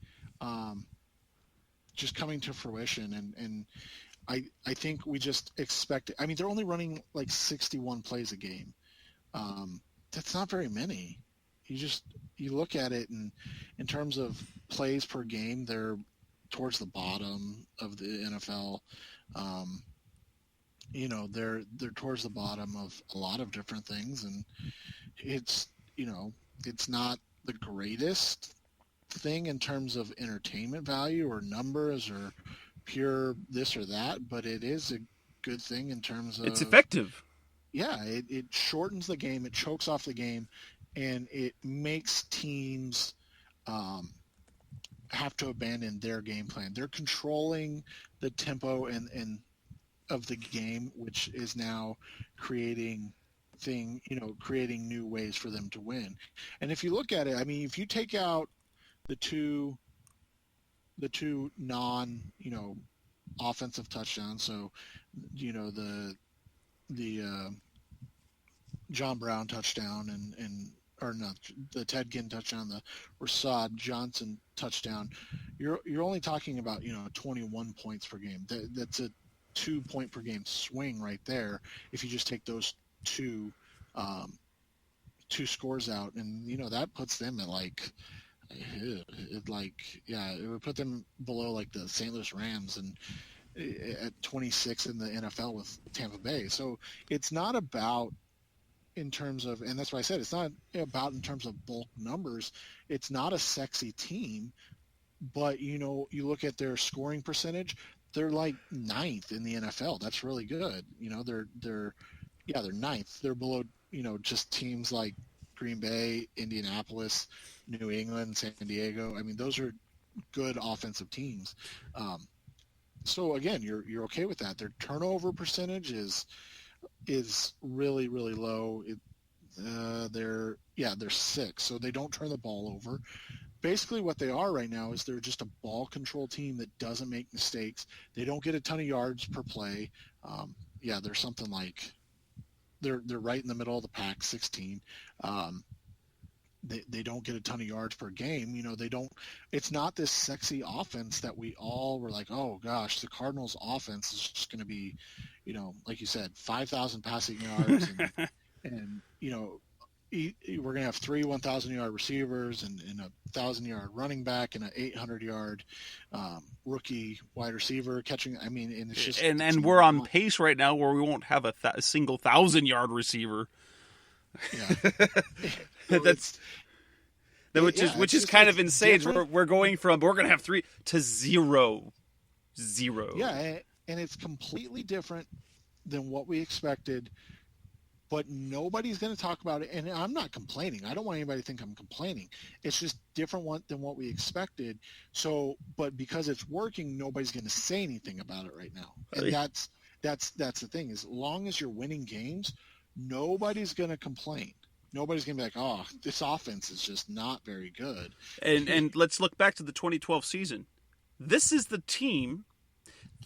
just coming to fruition. And I think we just expected. I mean, they're only running like 61 plays a game. That's not very many. You look at it, and in terms of plays per game, they're towards the bottom of the NFL. They're towards the bottom of a lot of different things, and it's not the greatest thing in terms of entertainment value or numbers or pure this or that, but it is a good thing in terms of
it's effective.
Yeah, it shortens the game, it chokes off the game, and it makes teams have to abandon their game plan. They're controlling the tempo and of the game, which is now creating new ways for them to win. And if you look at it, I mean, if you take out the two non, offensive touchdowns, so the John Brown touchdown or not the Ted Ginn touchdown, the Rasad Johnson touchdown, you're only talking about 21 points per game. That's a 2-point per game swing right there if you just take those two scores out, and that puts them at it would put them below like the St. Louis Rams and at 26 in the NFL with Tampa Bay. So it's not about in terms of, and that's why I said it's not about in terms of bulk numbers. It's not a sexy team, but you look at their scoring percentage, they're like 9th in the NFL. That's really good. They're ninth. They're below, just teams like Green Bay, Indianapolis, New England, San Diego. I mean, those are good offensive teams. So again, you're okay with that. Their turnover percentage is really, really low. They're 6th, so they don't turn the ball over. Basically what they are right now is they're just a ball control team that doesn't make mistakes. They don't get a ton of yards per play. They're something like they're right in the middle of the pack, 16. They don't get a ton of yards per game. It's not this sexy offense that we all were like, oh gosh, the Cardinals offense is just going to be, like you said, 5,000 passing yards and we're going to have 3 1,000-yard receivers and a 1,000-yard running back and an 800-yard rookie wide receiver catching. I mean, and it's just
and we're on pace right now where we won't have a single 1,000-yard receiver.
Yeah,
which is kind of insane. We're going from we're going to have 3 to 0.
Yeah, and it's completely different than what we expected. But nobody's going to talk about it, and I'm not complaining. I don't want anybody to think I'm complaining. It's just different than what we expected. So, but because it's working, nobody's going to say anything about it right now. And that's the thing. As long as you're winning games, nobody's going to complain. Nobody's going to be like, oh, this offense is just not very good.
And let's look back to the 2012 season. This is the team,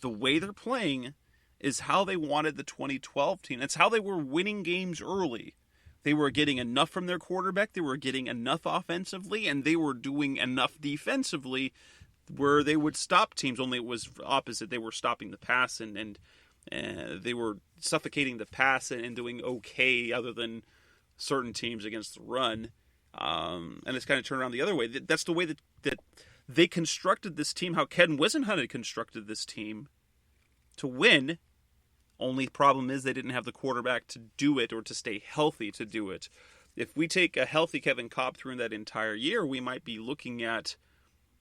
the way they're playing is how they wanted the 2012 team. That's how they were winning games early. They were getting enough from their quarterback, they were getting enough offensively, and they were doing enough defensively where they would stop teams, only it was opposite. They were stopping the pass and they were suffocating the pass and doing okay other than certain teams against the run. And it's kind of turned around the other way. That's the way that they constructed this team, how Ken Wisenhunt had constructed this team to win. Only problem is they didn't have the quarterback to do it or to stay healthy to do it. If we take a healthy Kevin Kolb through that entire year, we might be looking at,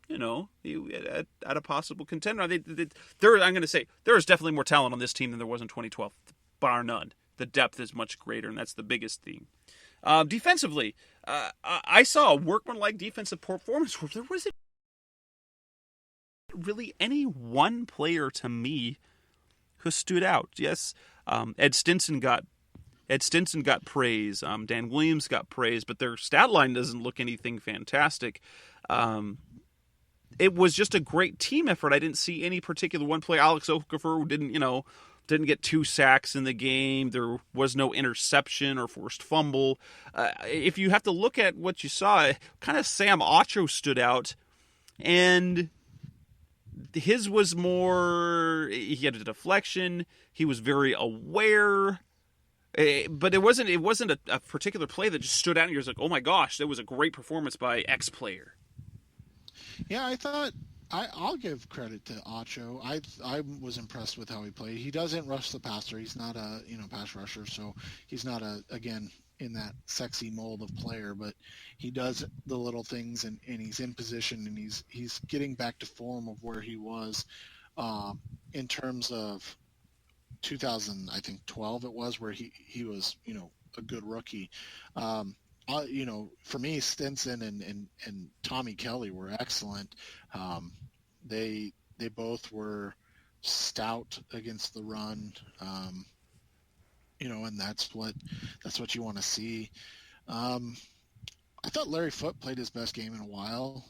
at a possible contender. I'm going to say there is definitely more talent on this team than there was in 2012, bar none. The depth is much greater, and that's the biggest theme. Defensively, I saw a workmanlike defensive performance where there wasn't really any one player to me who stood out. Yes, Ed Stinson got praise. Dan Williams got praise, but their stat line doesn't look anything fantastic. It was just a great team effort. I didn't see any particular one player. Alex Okafor didn't get 2 sacks in the game. There was no interception or forced fumble. If you have to look at what you saw, kind of Sam Acho stood out, and his was more, he had a deflection. He was very aware, but it wasn't a particular play that just stood out and you're like, oh my gosh, that was a great performance by X player.
Yeah, I thought I'll give credit to Acho. I was impressed with how he played. He doesn't rush the passer. He's not a pass rusher, so he's not again in that sexy mold of player, but he does the little things and he's in position and he's getting back to form of where he was in terms of 2012 it was, where he was a good rookie. For me, Stinson and Tommy Kelly were excellent. They both were stout against the run. And that's what you want to see. I thought Larry Foote played his best game in a while.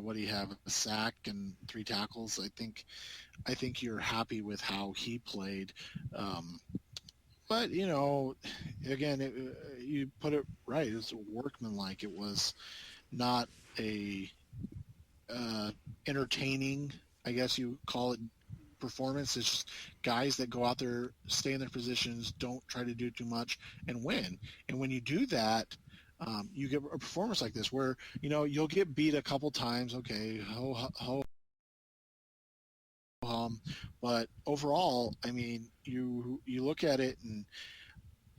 What do you have? A sack and 3 tackles. I think you're happy with how he played. But again, you put it right. It was workmanlike. It was not a entertaining, I guess you call it, performance. It's just guys that go out there, stay in their positions, don't try to do too much, and win. And when you do that, you get a performance like this where, you'll get beat a couple times. Okay, ho, but overall, I mean, you look at it and,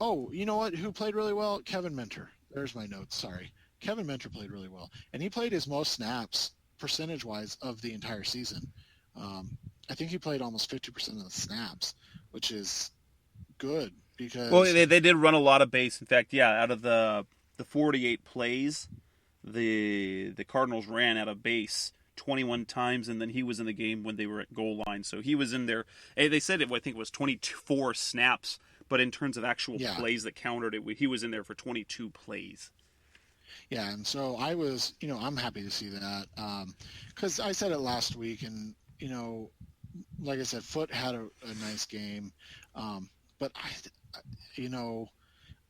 oh, you know what? Who played really well? Kevin Minter. There's my notes. Sorry. Kevin Minter played really well. And he played his most snaps, percentage-wise, of the entire season. I think he played almost 50% of the snaps, which is good because...
Well, they did run a lot of base. In fact, yeah, out of the 48 plays, the Cardinals ran out of base 21 times, and then he was in the game when they were at goal line. So he was in there. They said I think it was 24 snaps, but in terms of actual plays that countered it, he was in there for 22 plays.
Yeah, and so I was, I'm happy to see that because I said it last week, and, like I said, Foote had a nice game, but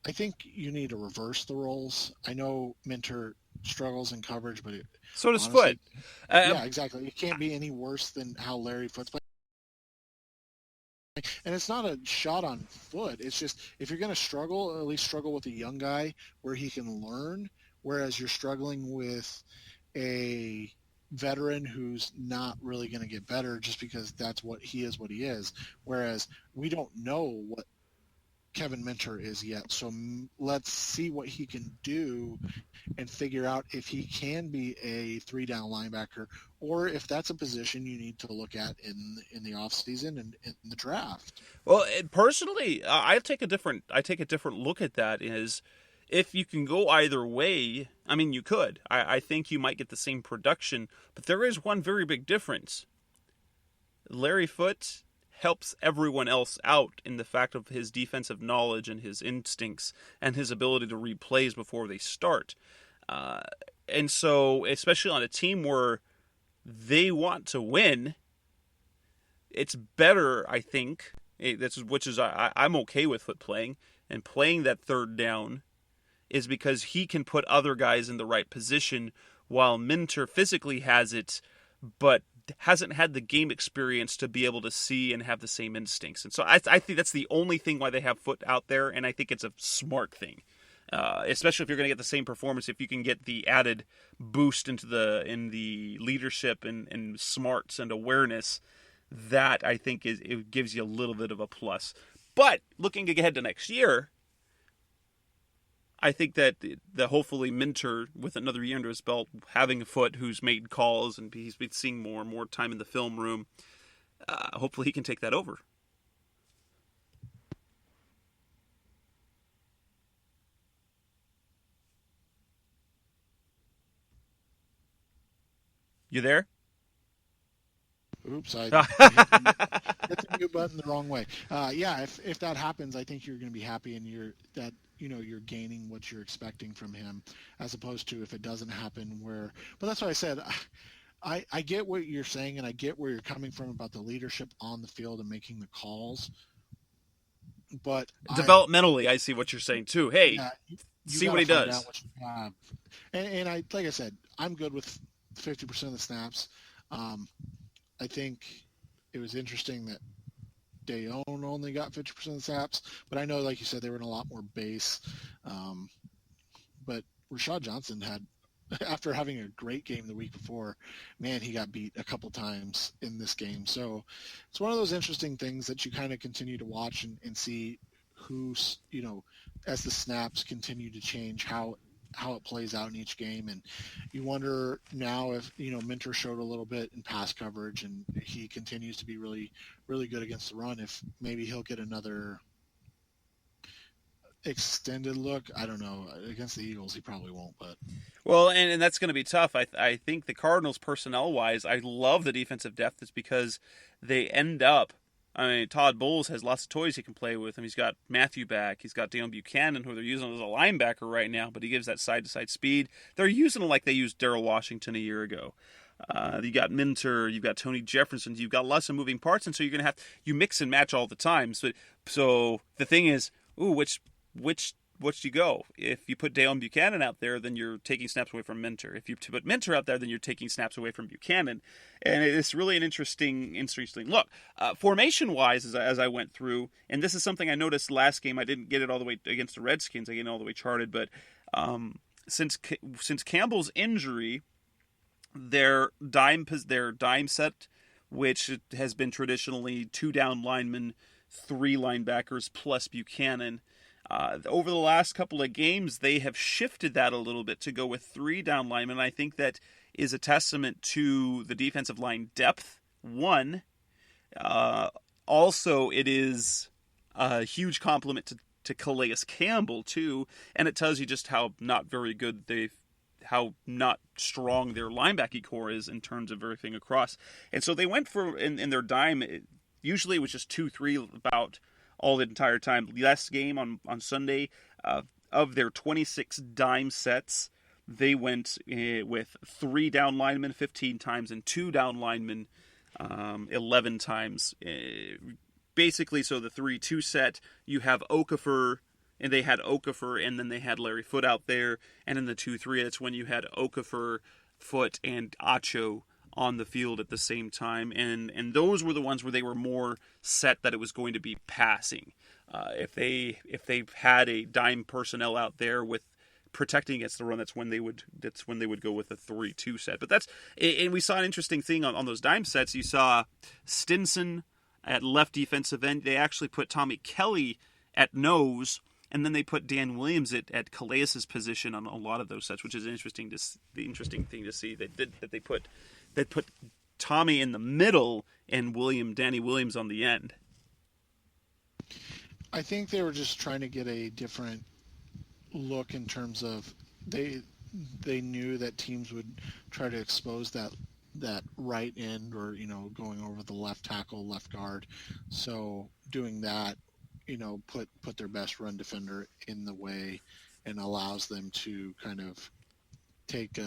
I think you need to reverse the roles. I know Minter struggles in coverage, but
so does Foote.
Yeah, exactly. It can't be any worse than how Larry Foote's playing. And it's not a shot on Foote. It's just if you're going to struggle, at least struggle with a young guy where he can learn, whereas you're struggling with a veteran who's not really going to get better just because that's what he is. Whereas we don't know what Kevin Minter is yet. So let's see what he can do and figure out if he can be a 3-down linebacker or if that's a position you need to look at in the offseason and in the draft.
Well, personally, I take a different look at that. Is if you can go either way, I mean, you could. I think you might get the same production, but there is one very big difference. Larry Foote helps everyone else out in the fact of his defensive knowledge and his instincts and his ability to read plays before they start. And so, especially on a team where they want to win, it's better, I think, I'm okay with Foote playing, and playing that third down is because he can put other guys in the right position while Minter physically has it, but hasn't had the game experience to be able to see and have the same instincts. And so I think that's the only thing why they have Foote out there, and I think it's a smart thing. Especially if you're going to get the same performance, if you can get the added boost in the leadership and smarts and awareness, that I think it gives you a little bit of a plus. But looking ahead to next year, I think that hopefully Minter, with another year under his belt, having a Foote who's made calls and he's been seeing more and more time in the film room, hopefully he can take that over. You there?
Oops, I hit the mute button the wrong way. If that happens, I think you're going to be happy, and you're gaining what you're expecting from him, as opposed to if it doesn't happen. But that's why I said I get what you're saying, and I get where you're coming from about the leadership on the field and making the calls. But
developmentally, I see what you're saying too. Hey, see what he does.
And like I said, I'm good with 50% of the snaps. I think it was interesting that Dayon only got 50% of the snaps, but I know, like you said, they were in a lot more base. But Rashad Johnson had, after having a great game the week before, man, he got beat a couple times in this game. So it's one of those interesting things that you kind of continue to watch and see who's, as the snaps continue to change, how it plays out in each game. And you wonder now if, Minter showed a little bit in pass coverage and he continues to be really, really good against the run, if maybe he'll get another extended look. I don't know. Against the Eagles, he probably won't, but.
Well, and that's going to be tough. I think the Cardinals, personnel-wise, I love the defensive depth. It's because they end up, Todd Bowles has lots of toys he can play with. He's got Matthew back. He's got Deion Buchanan, who they're using as a linebacker right now, but he gives that side-to-side speed. They're using him like they used Darrell Washington a year ago. You got Minter, you've got Tony Jefferson, you've got lots of moving parts, and so you're going to you mix and match all the time. So the thing is, which which you go. If you put Dale Buchanan out there, then you're taking snaps away from Minter. If you put Minter out there, then you're taking snaps away from Buchanan. And it's really an interesting look. Formation-wise, as I went through, and this is something I noticed last game. I didn't get it all the way against the Redskins. I get it all the way charted, but since Campbell's injury, their dime set, which has been traditionally 2 down linemen, 3 linebackers plus Buchanan. Over the last couple of games, they have shifted that a little bit to go with 3 down linemen. I think that is a testament to the defensive line depth. One, also it is a huge compliment to Calais Campbell too, and it tells you just how not strong their linebacking core is in terms of everything across. And so they went for in their dime. Usually it was just 2-3 about all the entire time. Last game on Sunday, of their 26 dime sets, they went with 3 down linemen 15 times and 2 down linemen 11 times. Basically, so the 3-2 set, you have Okafor, and they had Okafor, and then they had Larry Foote out there, and in the 2-3, that's when you had Okafor, Foote, and Acho on the field at the same time, and those were the ones where they were more set that it was going to be passing. If they had a dime personnel out there with protecting against the run, that's when they would go with a 3-2 set. But and we saw an interesting thing on those dime sets. You saw Stinson at left defensive end. They actually put Tommy Kelly at nose, and then they put Dan Williams at Calais' position on a lot of those sets, which is the interesting thing to see. That they put Tommy in the middle and Danny Williams on the end.
I think they were just trying to get a different look in terms of they knew that teams would try to expose that right end, or going over the left tackle, left guard. So doing that, put their best run defender in the way and allows them to kind of take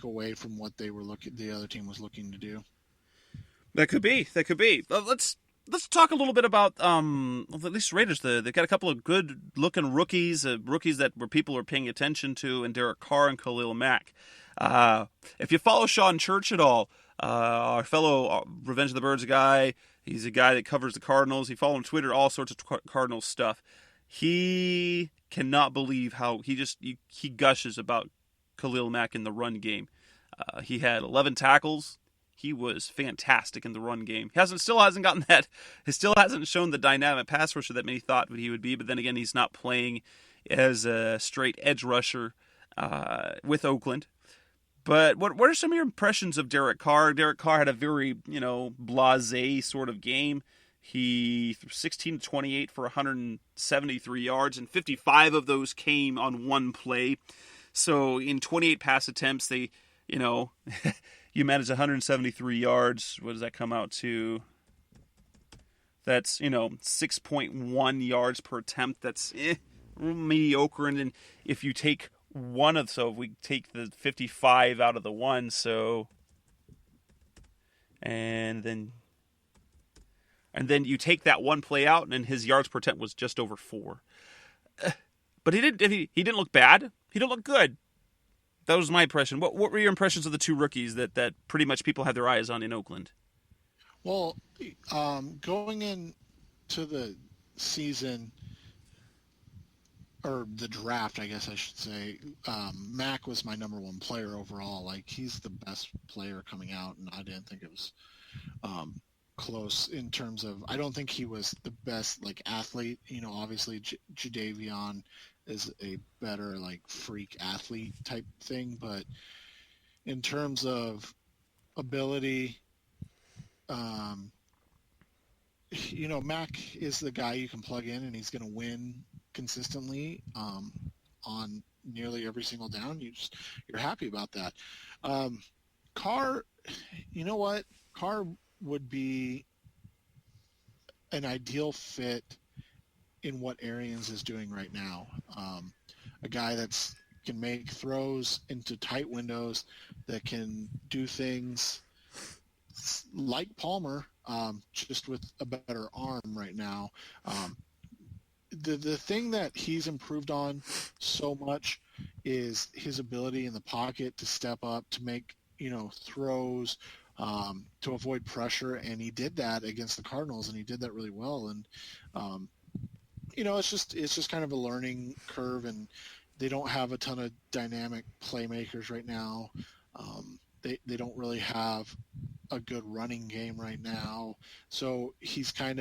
away from what the other team was looking to do.
That could be. Let's talk a little bit about at least Raiders. They've got a couple of good looking rookies where people are paying attention to, and Derek Carr and Khalil Mack. If you follow Sean Church at all, our fellow Revenge of the Birds guy, he's a guy that covers the Cardinals. He follows on Twitter all sorts of Cardinals stuff. He cannot believe how he gushes about Khalil Mack in the run game. He had 11 tackles. He was fantastic in the run game. He still hasn't gotten that. He still hasn't shown the dynamic pass rusher that many thought he would be. But then again, he's not playing as a straight edge rusher with Oakland. But what are some of your impressions of Derek Carr? Derek Carr had a very blasé sort of game. He 16-28 for 173 yards, and 55 of those came on one play. So in 28 pass attempts, they you manage 173 yards. What does that come out to? That's 6.1 yards per attempt. That's mediocre. And then if you take if we take the 55 out of the one, and then you take that one play out, and his yards per attempt was just over 4. But he didn't look bad. He didn't look good. That was my impression. What were your impressions of the two rookies that pretty much people had their eyes on in Oakland?
Well, going into the season, or the draft, I guess I should say, Mack was my number 1 player overall. Like, he's the best player coming out, and I didn't think it was close in terms of, I don't think he was the best, athlete. Obviously Jadeveon is a better, freak athlete type thing, but in terms of ability, Mack is the guy you can plug in, and he's going to win consistently on nearly every single down. You're happy about that. Carr, you know what? Carr would be an ideal fit in what Arians is doing right now. A guy that's can make throws into tight windows, that can do things like Palmer, just with a better arm right now. the thing that he's improved on so much is his ability in the pocket to step up, to make, throws, to avoid pressure. And he did that against the Cardinals, and he did that really well. And, it's just kind of a learning curve, and they don't have a ton of dynamic playmakers right now. They don't really have a good running game right now. So he's in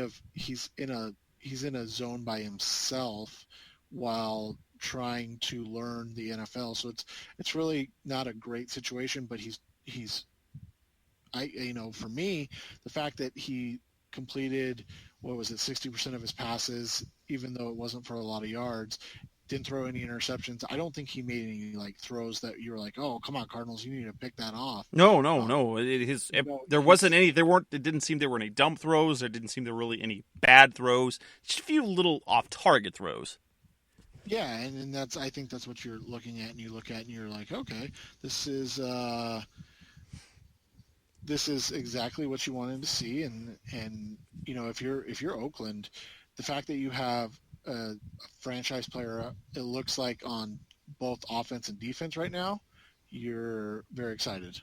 a zone by himself while trying to learn the NFL. So it's really not a great situation, but for me, the fact that he completed, 60% of his passes, even though it wasn't for a lot of yards, didn't throw any interceptions. I don't think he made any throws that you were like, oh, come on, Cardinals, you need to pick that off.
No. There wasn't any. It didn't seem there were any dump throws. There didn't seem there were really any bad throws. Just a few little off-target throws.
Yeah, and I think that's what you're looking at, and you look at, and you're like, okay, this is exactly what you wanted to see, and if you're Oakland, the fact that you have a franchise player, it looks like, on both offense and defense right now, you're very excited.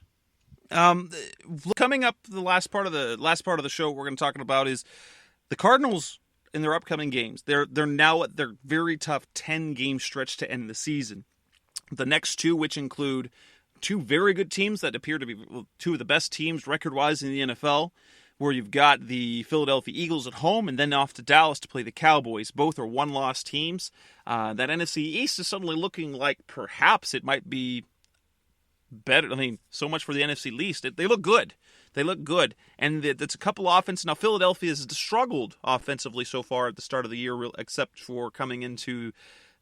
Coming up, the last part of the show we're going to talk about is the Cardinals in their upcoming games. They're now at their very tough 10-game stretch to end the season. The next two, which include two very good teams that appear to be two of the best teams record-wise in the NFL, where you've got the Philadelphia Eagles at home and then off to Dallas to play the Cowboys. Both are one-loss teams. That NFC East is suddenly looking like perhaps it might be better. I mean, so much for the NFC East. They look good. And it's a couple offense. Now, Philadelphia has struggled offensively so far at the start of the year, except for coming into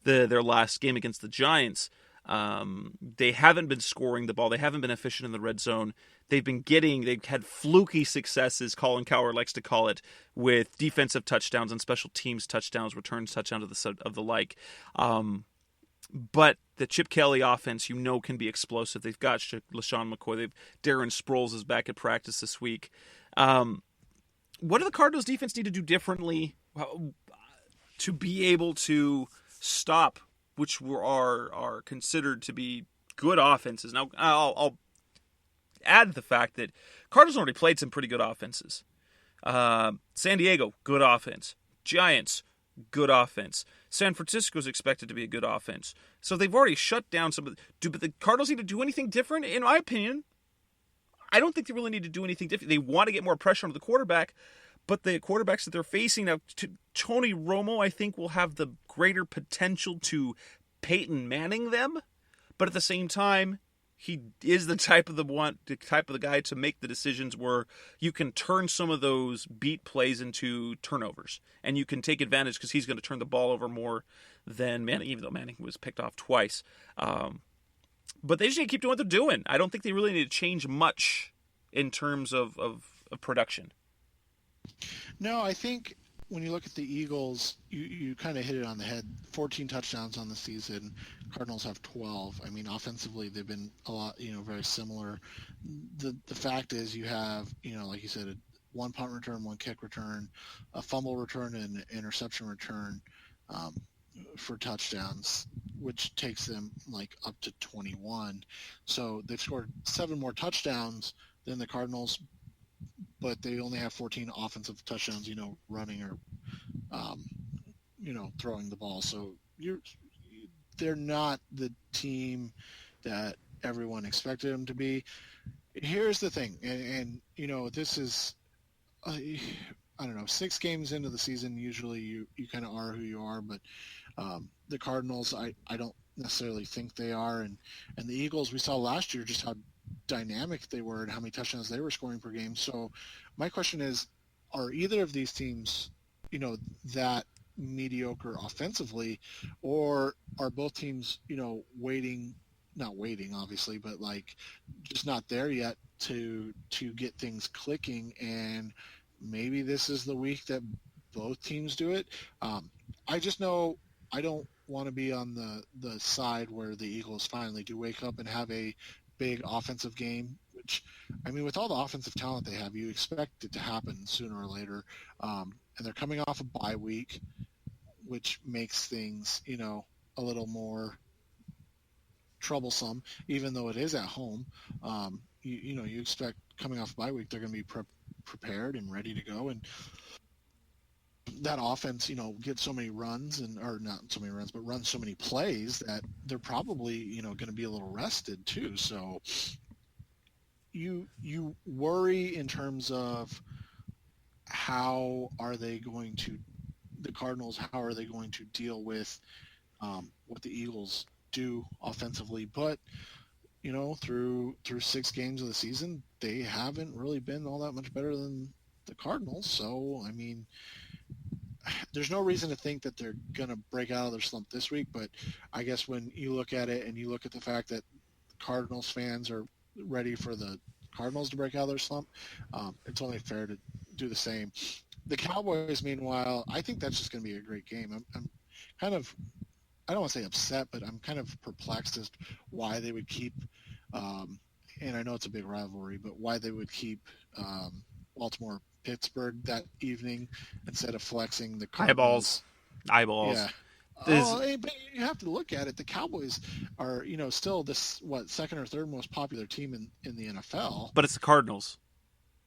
their last game against the Giants. They haven't been scoring the ball. They haven't been efficient in the red zone. They've had fluky successes, Colin Cowherd likes to call it, with defensive touchdowns and special teams touchdowns, returns touchdowns of the like. But the Chip Kelly offense, can be explosive. They've got LaShawn McCoy. Darren Sproles is back at practice this week. What do the Cardinals defense need to do differently to be able to stop which are considered to be good offenses? Now, I'll add the fact that Cardinals already played some pretty good offenses. San Diego, good offense. Giants, good offense. San Francisco's expected to be a good offense. So they've already shut down some of but the Cardinals need to do anything different? In my opinion, I don't think they really need to do anything different. They want to get more pressure on the quarterback, but the quarterbacks that they're facing now, Tony Romo, I think, will have the greater potential to Peyton Manning them, but at the same time, he is the type of the guy to make the decisions where you can turn some of those beat plays into turnovers, and you can take advantage because he's going to turn the ball over more than Manning, even though Manning was picked off twice. But they just need to keep doing what they're doing. I don't think they really need to change much in terms of production.
No, I think when you look at the Eagles, you kind of hit it on the head. 14 touchdowns on the season. Cardinals have 12. I mean, offensively, they've been a lot, very similar. The fact is you have, like you said, one punt return, one kick return, a fumble return, and an interception return for touchdowns, which takes them up to 21. So they've scored 7 more touchdowns than the Cardinals, but they only have 14 offensive touchdowns, running or, throwing the ball. So they're not the team that everyone expected them to be. Here's the thing, and this is, I don't know, 6 games into the season, usually you kind of are who you are, but the Cardinals, I don't necessarily think they are, and the Eagles, we saw last year just how dynamic they were and how many touchdowns they were scoring per game. So my question is, are either of these teams, that mediocre offensively, or are both teams, not waiting obviously, but just not there yet to get things clicking, and maybe this is the week that both teams do it? I just know I don't want to be on the side where the Eagles finally do wake up and have a big offensive game, which, I mean, with all the offensive talent they have, you expect it to happen sooner or later. And they're coming off a bye week. which makes things, a little more troublesome, even though it is at home. You expect coming off bye week, they're going to be prepared and ready to go. And that offense, gets so many runs or not so many runs, but runs so many plays that they're probably, going to be a little rested too. So you worry in terms of the Cardinals, how are they going to deal with what the Eagles do offensively? But through 6 games of the season, they haven't really been all that much better than the Cardinals. So I mean, there's no reason to think that they're going to break out of their slump this week. But I guess when you look at it and you look at the fact that Cardinals fans are ready for the Cardinals to break out of their slump, it's only fair to do the same. The Cowboys, meanwhile, I think that's just going to be a great game. I'm kind of, I don't want to say upset, but I'm kind of perplexed as to why they would keep, and I know it's a big rivalry, but why they would keep Baltimore-Pittsburgh that evening instead of flexing the Cardinals.
Eyeballs.
Yeah. But you have to look at it. The Cowboys are, still this, second or third most popular team in the NFL.
But it's the Cardinals.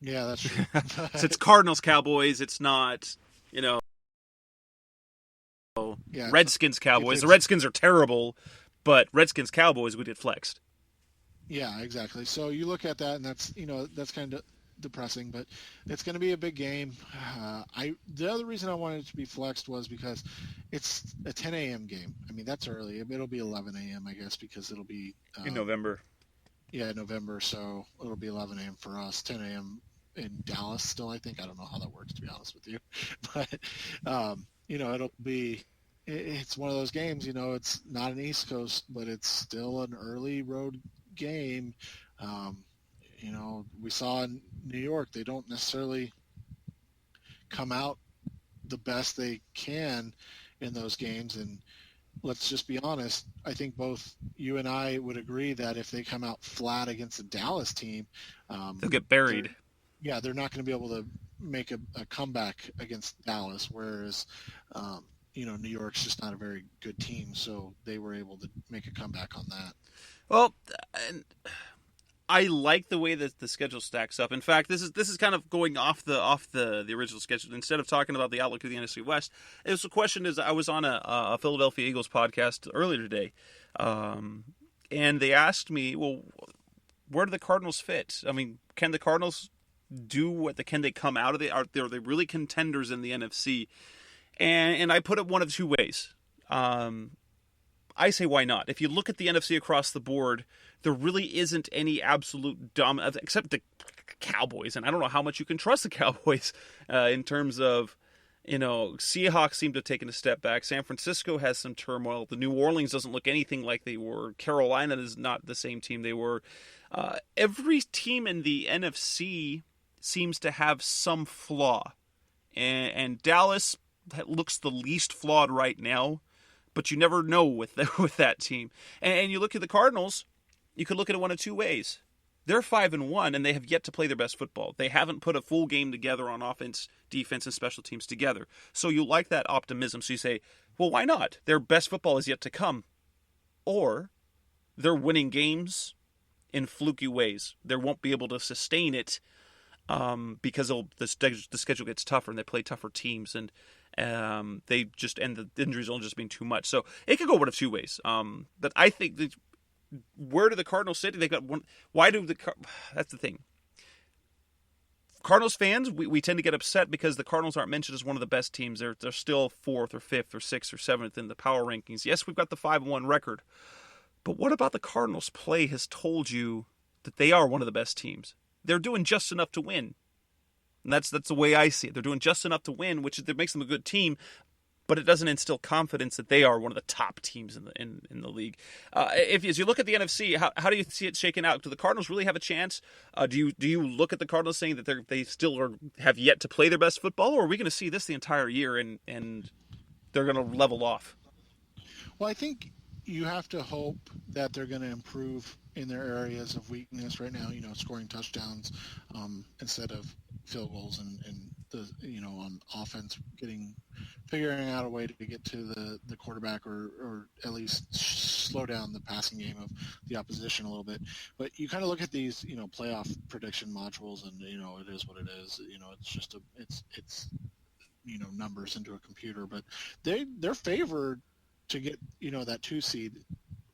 Yeah, that's true.
So it's Cardinals, Cowboys. It's not, Redskins, Cowboys. The Redskins are terrible, but Redskins, Cowboys would get flexed.
Yeah, exactly. So you look at that, and that's kind of depressing, but it's going to be a big game. The other reason I wanted it to be flexed was because it's a 10 a.m. game. I mean, that's early. It'll be 11 a.m., I guess, because it'll be
in November.
Yeah, November. So it'll be 11 a.m. for us, 10 a.m. in Dallas still, I think. I don't know how that works, to be honest with you. But, it'll be – it's one of those games, it's not an East Coast, but it's still an early road game. We saw in New York, they don't necessarily come out the best they can in those games. And let's just be honest, I think both you and I would agree that if they come out flat against the Dallas team,
they'll get buried.
They're not going to be able to make a comeback against Dallas, whereas, New York's just not a very good team, so they were able to make a comeback on that.
Well, I like the way that the schedule stacks up. In fact, this is kind of going off the original schedule. Instead of talking about the outlook of the NFC West, it was a question. I was on a Philadelphia Eagles podcast earlier today, and they asked me, well, where do the Cardinals fit? I mean, can the Cardinals do can they come out of are they really contenders in the NFC? And I put it one of two ways. I say, why not? If you look at the NFC across the board, there really isn't any absolute dominance, except the Cowboys. And I don't know how much you can trust the Cowboys in terms of, Seahawks seem to have taken a step back. San Francisco has some turmoil. The New Orleans doesn't look anything like they were. Carolina is not the same team they were. Every team in the NFC seems to have some flaw. And Dallas looks the least flawed right now. But you never know with that team. And you look at the Cardinals, you could look at it one of two ways. They're 5-1, and they have yet to play their best football. They haven't put a full game together on offense, defense, and special teams together. So you like that optimism. So you say, well, why not? Their best football is yet to come. Or they're winning games in fluky ways. They won't be able to sustain it because the schedule gets tougher, and they play tougher teams, and the injuries will just being too much. So it could go one of two ways. But I think where do the Cardinals sit? They got one. Why do that's the thing. Cardinals fans, we tend to get upset because the Cardinals aren't mentioned as one of the best teams. They're still 4th or 5th or 6th or 7th in the power rankings. Yes, we've got the 5-1 record. But what about the Cardinals' play has told you that they are one of the best teams? They're doing just enough to win. And that's the way I see it. They're doing just enough to win, which makes them a good team, but it doesn't instill confidence that they are one of the top teams in the league. As you look at the NFC, how do you see it shaking out? Do the Cardinals really have a chance? Do you look at the Cardinals saying that they still have yet to play their best football, or are we going to see this the entire year and they're going to level off?
Well, I think you have to hope that they're going to improve in their areas of weakness right now, scoring touchdowns instead of field goals and on offense, figuring out a way to get to the quarterback or at least slow down the passing game of the opposition a little bit. But you kind of look at these, playoff prediction modules, and it is what it is. It's just it's numbers into a computer, but they're favored to get that 2 seed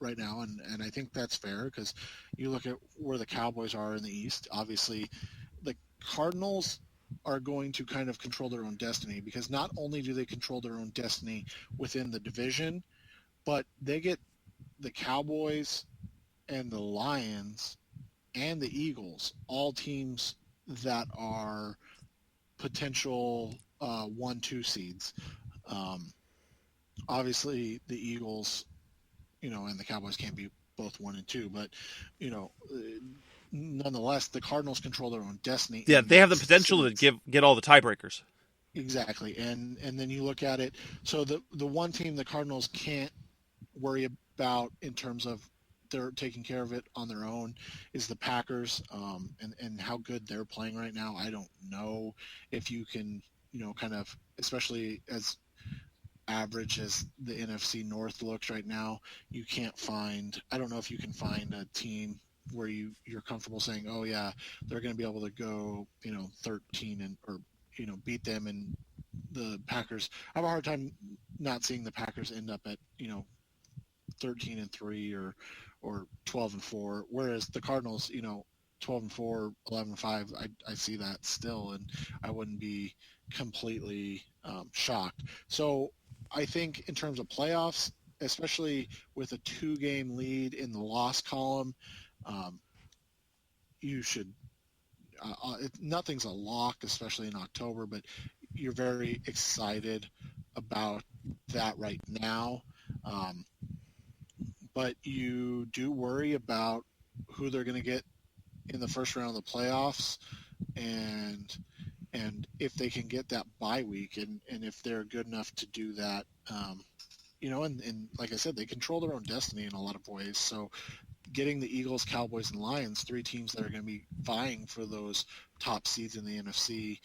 right now, and I think that's fair because you look at where the Cowboys are in the East. Obviously, the Cardinals are going to kind of control their own destiny, because not only do they control their own destiny within the division, but they get the Cowboys and the Lions and the Eagles, all teams that are potential 1-2 seeds. Obviously the Eagles, and the Cowboys can't be both 1 and 2, but nonetheless, the Cardinals control their own destiny.
Yeah, they have the potential to get all the tiebreakers.
Exactly, and then you look at it. So the one team the Cardinals can't worry about in terms of they're taking care of it on their own is the Packers, and how good they're playing right now. I don't know if you can, kind of, especially as average as the NFC North looks right now, I don't know if you can find a team where you're comfortable saying, oh yeah, they're going to be able to go 13 or beat them. And the Packers, I have a hard time not seeing the Packers end up at 13-3 or 12-4, whereas the Cardinals 12-4, 11-5, I see that still, and I wouldn't be completely shocked. So I think in terms of playoffs, especially with a 2-game lead in the loss column, you should nothing's a lock, especially in October, but you're very excited about that right now. But you do worry about who they're going to get in the first round of the playoffs, and if they can get that bye week, and if they're good enough to do that, and like I said, they control their own destiny in a lot of ways. So getting the Eagles, Cowboys, and Lions, 3 teams that are going to be vying for those top seeds in the NFC,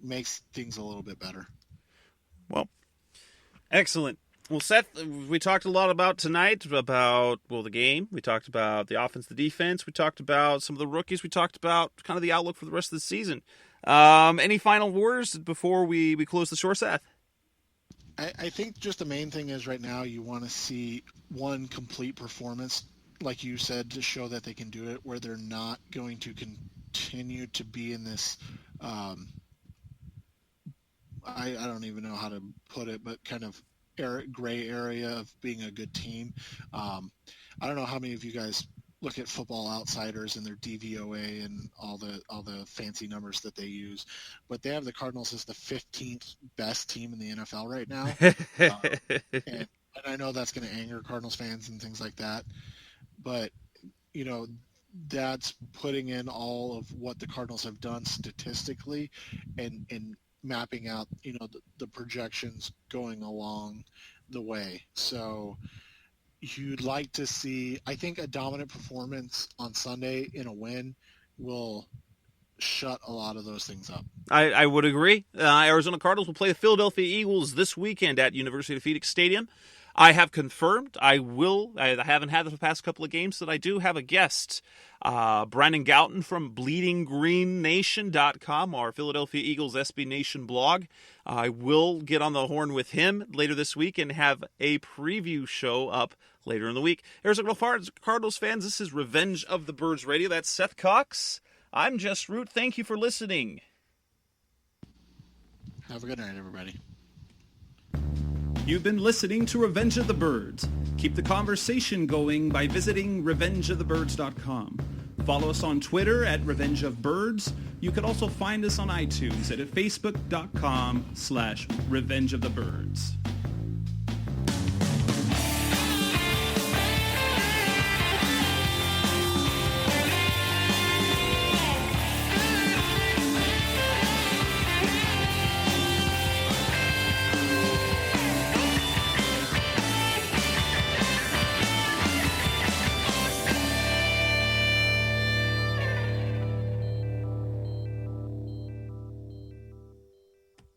makes things a little bit better.
Well, excellent. Well, Seth, we talked a lot about tonight, about, the game. We talked about the offense, the defense. We talked about some of the rookies. We talked about kind of the outlook for the rest of the season. Any final words before we close the show, Seth?
I think just the main thing is right now you want to see one complete performance, like you said, to show that they can do it, where they're not going to continue to be in this I don't even know how to put it, but kind of gray area of being a good team. I don't know how many of you guys look at Football Outsiders and their DVOA and all the fancy numbers that they use, but they have the Cardinals as the 15th best team in the NFL right now. And I know that's going to anger Cardinals fans and things like that, but that's putting in all of what the Cardinals have done statistically and mapping out the projections going along the way. So you'd like to see, I think, a dominant performance on Sunday in a win will shut a lot of those things up.
I would agree. Arizona Cardinals will play the Philadelphia Eagles this weekend at University of Phoenix Stadium. I have confirmed I haven't had the past couple of games that I do have a guest. Brandon Gouton from BleedingGreenNation.com, our Philadelphia Eagles SB Nation blog. I will get on the horn with him later this week and have a preview show up later in the week. Arizona Cardinals fans, this is Revenge of the Birds Radio. That's Seth Cox. I'm Jess Root. Thank you for listening.
Have a good night, everybody.
You've been listening to Revenge of the Birds. Keep the conversation going by visiting revengeofthebirds.com. Follow us on Twitter at Revenge of Birds. You can also find us on iTunes at facebook.com/Revenge of the Birds.